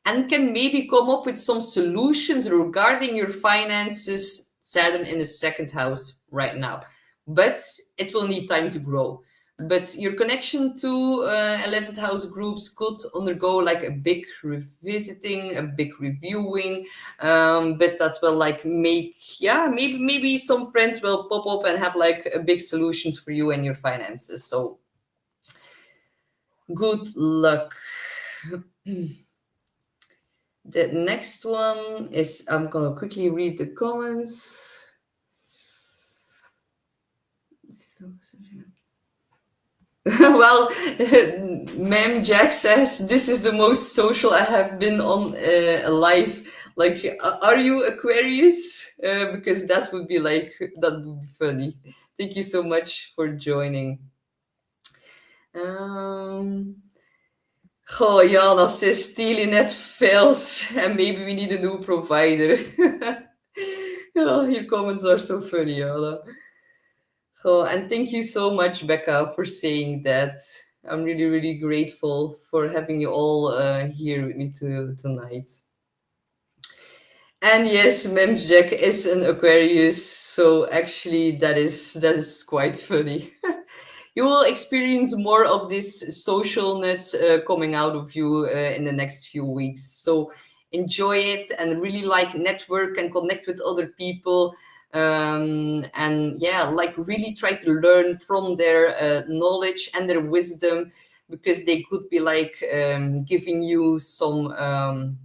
and can maybe come up with some solutions regarding your finances. Saturn in the second house right now, but it will need time to grow. But your connection to 11th house groups could undergo like a big revisiting, a big reviewing, but that will like make, yeah, maybe some friends will pop up and have like a big solutions for you and your finances. So good luck. The next one is, I'm gonna quickly read the comments. Well, Ma'am Jack says, this is the most social I have been on alive. Like, are you Aquarius? Because that would be like, that would be funny. Thank you so much for joining. Oh, Jana says, stealing net fails and maybe we need a new provider. Oh, your comments are so funny, Anna. Oh, and thank you so much, Becca, for saying that. I'm really, really grateful for having you all here with me tonight. And yes, Mems Jack is an Aquarius, so actually that is quite funny. You will experience more of this socialness coming out of you in the next few weeks. So enjoy it and really like network and connect with other people. And yeah, like really try to learn from their knowledge and their wisdom, because they could be like giving you some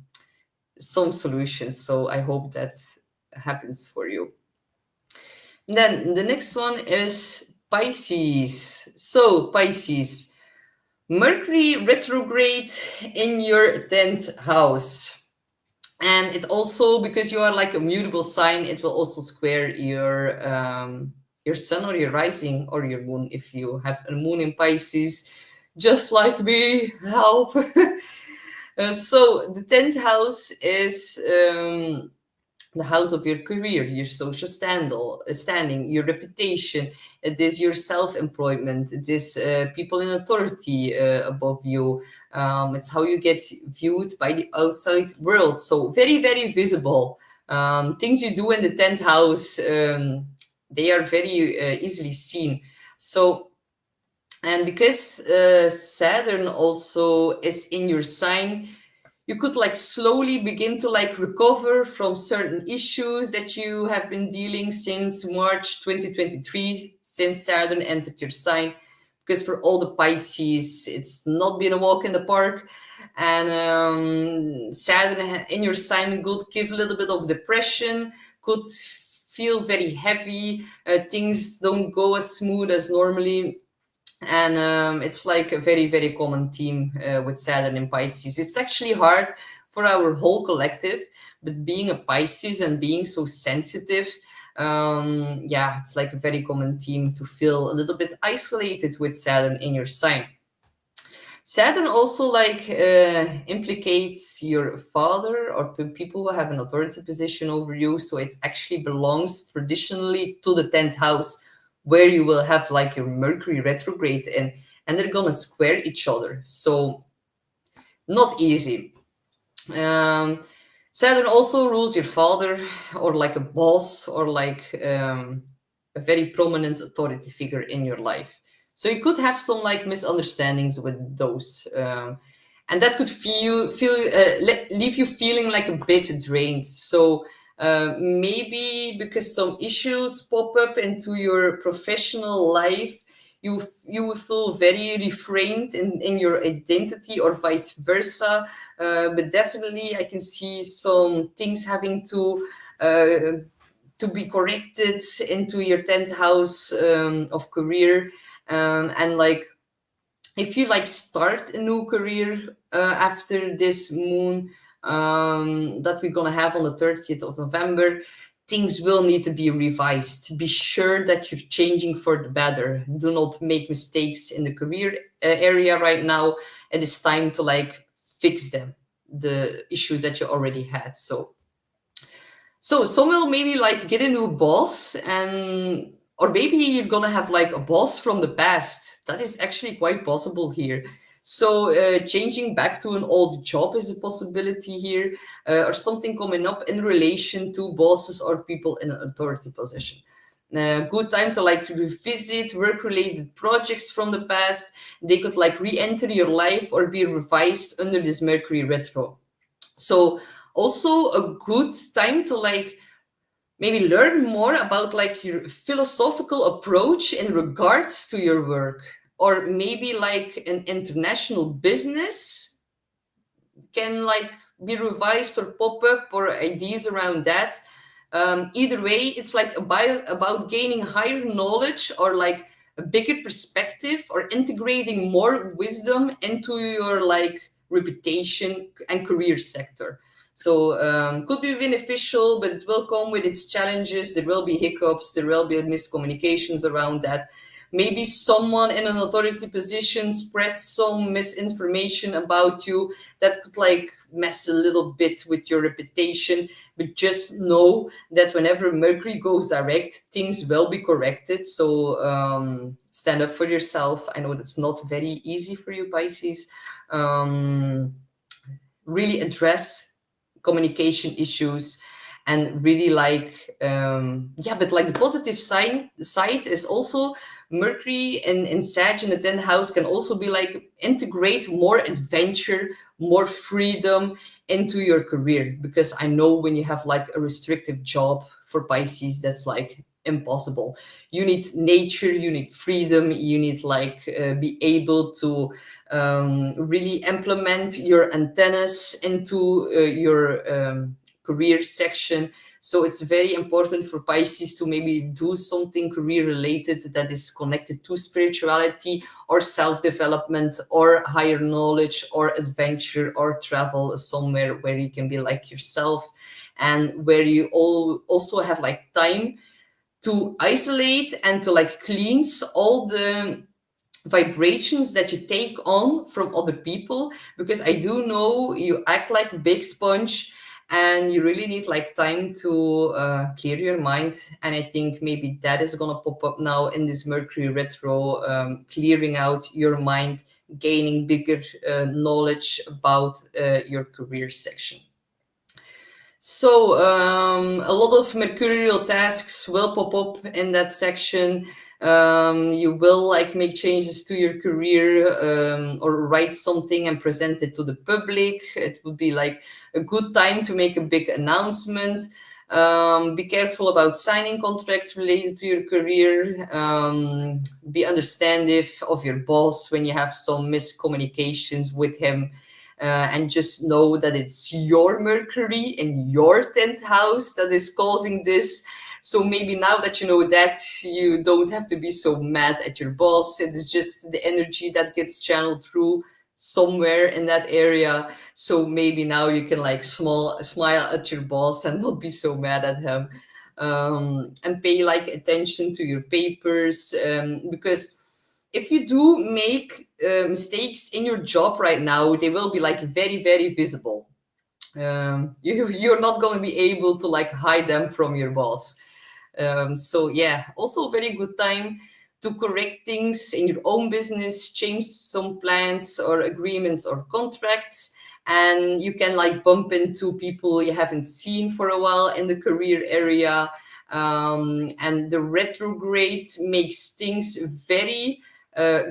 solutions. So I hope that happens for you. Then the next one is Pisces. So Pisces, Mercury retrograde in your 10th house. And it also, because you are like a mutable sign, it will also square your sun or your rising or your moon if you have a moon in Pisces, just like me. Help. So the 10th house is the house of your career, your social standing, your reputation. It is your self-employment. It is people in authority above you. It's how you get viewed by the outside world. So very, very visible. Things you do in the 10th house, they are very easily seen. So, and because Saturn also is in your sign, you could like slowly begin to like recover from certain issues that you have been dealing since March 2023, since Saturn entered your sign. Because for all the Pisces, it's not been a walk in the park. And Saturn in your sign could give a little bit of depression, could feel very heavy. Things don't go as smooth as normally. And it's like a very, very common theme with Saturn in Pisces. It's actually hard for our whole collective, but being a Pisces and being so sensitive, yeah, it's like a very common theme to feel a little bit isolated with Saturn in your sign. Saturn also like implicates your father or people who have an authority position over you. So it actually belongs traditionally to the 10th house, where you will have like your Mercury retrograde in, and they're gonna square each other. So not easy. Saturn also rules your father, or like a boss, or like a very prominent authority figure in your life. So you could have some like misunderstandings with those, and that could leave you feeling like a bit drained. So maybe because some issues pop up into your professional life, you will feel very refrained in your identity, or vice versa. But definitely, I can see some things having to be corrected into your 10th house of career, and like if you like start a new career after this moon that we're gonna have on the 30th of November, things will need to be revised. Be sure that you're changing for the better. Do not make mistakes in the career area right now. It is time to like fix them, the issues that you already had. So some will maybe like get a new boss, and or maybe you're gonna have like a boss from the past. That is actually quite possible here. So changing back to an old job is a possibility here, or something coming up in relation to bosses or people in an authority position. Good time to like revisit work-related projects from the past. They could like re-enter your life or be revised under this Mercury retro. So also a good time to like maybe learn more about like your philosophical approach in regards to your work, or maybe like an international business can like be revised or pop up, or ideas around that. Either way, it's like about gaining higher knowledge, or like a bigger perspective, or integrating more wisdom into your like reputation and career sector. So could be beneficial, but it will come with its challenges. There will be hiccups, there will be miscommunications around that. Maybe someone in an authority position spreads some misinformation about you that could like mess a little bit with your reputation, but just know that whenever Mercury goes direct, things will be corrected. So stand up for yourself. I know that's not very easy for you, Pisces. Really address communication issues, and really like but like the positive side is also Mercury in Sag in the 10th house can also be like integrate more adventure, more freedom into your career, because I know when you have like a restrictive job for Pisces, that's like impossible. You need nature, you need freedom, you need like be able to really implement your antennas into your career section. So it's very important for Pisces to maybe do something career related that is connected to spirituality or self-development or higher knowledge or adventure or travel somewhere where you can be like yourself, and where you also have like time to isolate and to like cleanse all the vibrations that you take on from other people, because I do know you act like a big sponge and you really need like time to clear your mind. And I think maybe that is going to pop up now in this Mercury retro, clearing out your mind, gaining bigger knowledge about your career section. So a lot of mercurial tasks will pop up in that section. You will like make changes to your career, or write something and present it to the public. It would be like a good time to make a big announcement. Be careful about signing contracts related to your career. Be understanding of your boss when you have some miscommunications with him. And just know that it's your Mercury in your 10th house that is causing this. So maybe now that you know that, you don't have to be so mad at your boss. It is just the energy that gets channeled through somewhere in that area. So maybe now you can like smile at your boss and not be so mad at him. And pay like attention to your papers, because if you do make mistakes in your job right now, they will be like very, very visible. You're not going to be able to like hide them from your boss. So yeah, also a very good time to correct things in your own business, change some plans or agreements or contracts. And you can like bump into people you haven't seen for a while in the career area. And the retrograde makes things very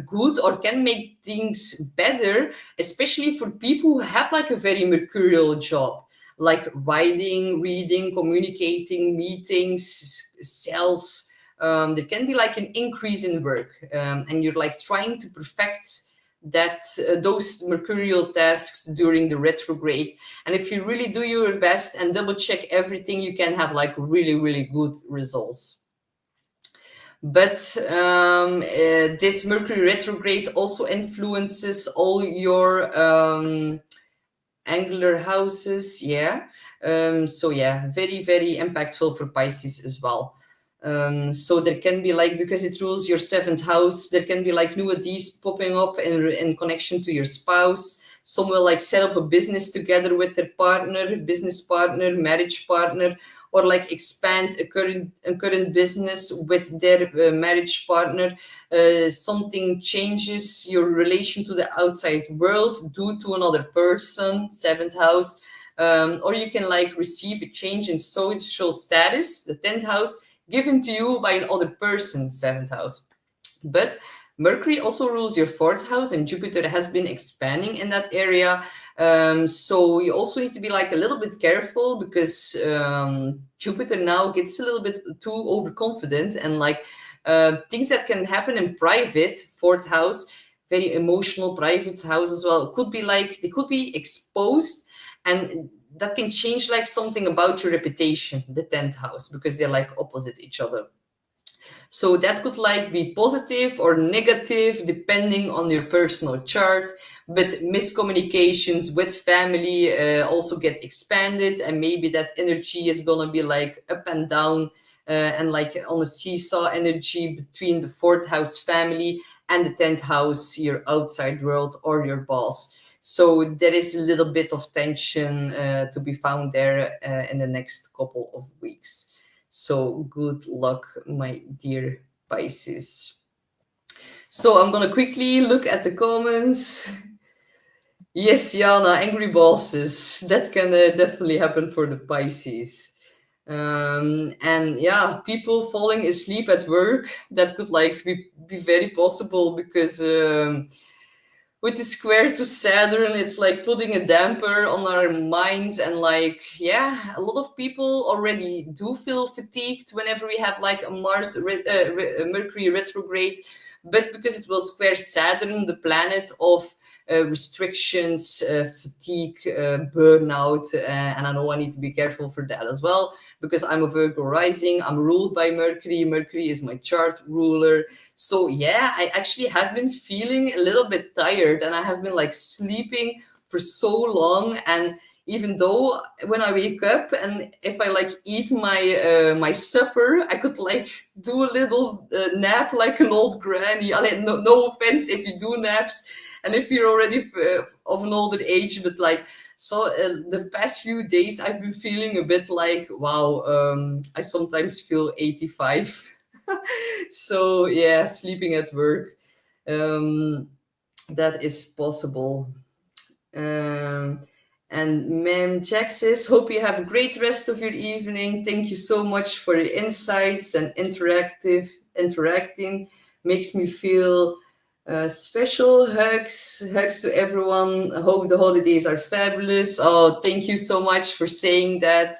good, or can make things better, especially for people who have like a very mercurial job, like writing, reading, communicating, meetings, sales. There can be like an increase in work, and you're like trying to perfect that those mercurial tasks during the retrograde. And if you really do your best and double check everything, you can have like really, really good results. But this Mercury retrograde also influences all your angular houses. So yeah, very, very impactful for Pisces as well. So there can be like, because it rules your 7th house, there can be like new ideas popping up in connection to your spouse. Some will like set up a business together with their partner, business partner, marriage partner, or like expand a current business with their marriage partner. Something changes your relation to the outside world due to another person, 7th house. Or you can like receive a change in social status, the 10th house, given to you by another person, 7th house. But Mercury also rules your 4th house, and Jupiter has been expanding in that area. So you also need to be like a little bit careful, because Jupiter now gets a little bit too overconfident, and like things that can happen in private, 4th house, very emotional private house as well, could be like, they could be exposed, and that can change like something about your reputation, the 10th house, because they're like opposite each other. So that could like be positive or negative depending on your personal chart. But miscommunications with family also get expanded, and maybe that energy is gonna be like up and down, and like on a seesaw energy between the 4th house family and the 10th house, your outside world or your boss. So there is a little bit of tension to be found there in the next couple of weeks. So good luck, my dear Pisces. So I'm gonna quickly look at the comments. Yes, Jana, angry bosses. That can definitely happen for the Pisces. And yeah, people falling asleep at work, that could like be very possible because with the square to Saturn, it's like putting a damper on our mind. And like, yeah, a lot of people already do feel fatigued whenever we have like a Mercury retrograde. But because it will square Saturn, the planet of restrictions, fatigue, burnout, and I know I need to be careful for that as well because I'm a Virgo rising. I'm ruled by Mercury. Mercury is my chart ruler. So yeah, I actually have been feeling a little bit tired, and I have been like sleeping for so long. And even though when I wake up and if I like eat my supper, I could like do a little nap like an old granny. No offense if you do naps and if you're already of an older age, but like, so the past few days I've been feeling a bit like, wow, I sometimes feel 85. So yeah, sleeping at work, that is possible. um, and Ma'am Jack says, hope you have a great rest of your evening. Thank you so much for your insights and interacting. Makes me feel special. Hugs to everyone. I hope the holidays are fabulous. Oh, thank you so much for saying that.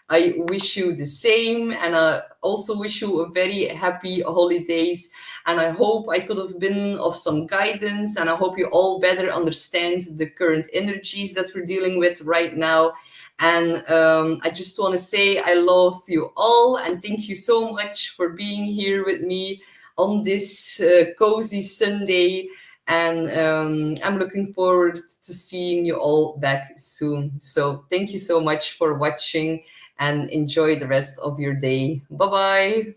I wish you the same, and I also wish you a very happy holidays. And I hope I could have been of some guidance, and I hope you all better understand the current energies that we're dealing with right now. And I just want to say I love you all, and thank you so much for being here with me on this cozy Sunday. And I'm looking forward to seeing you all back soon. So thank you so much for watching and enjoy the rest of your day. Bye bye.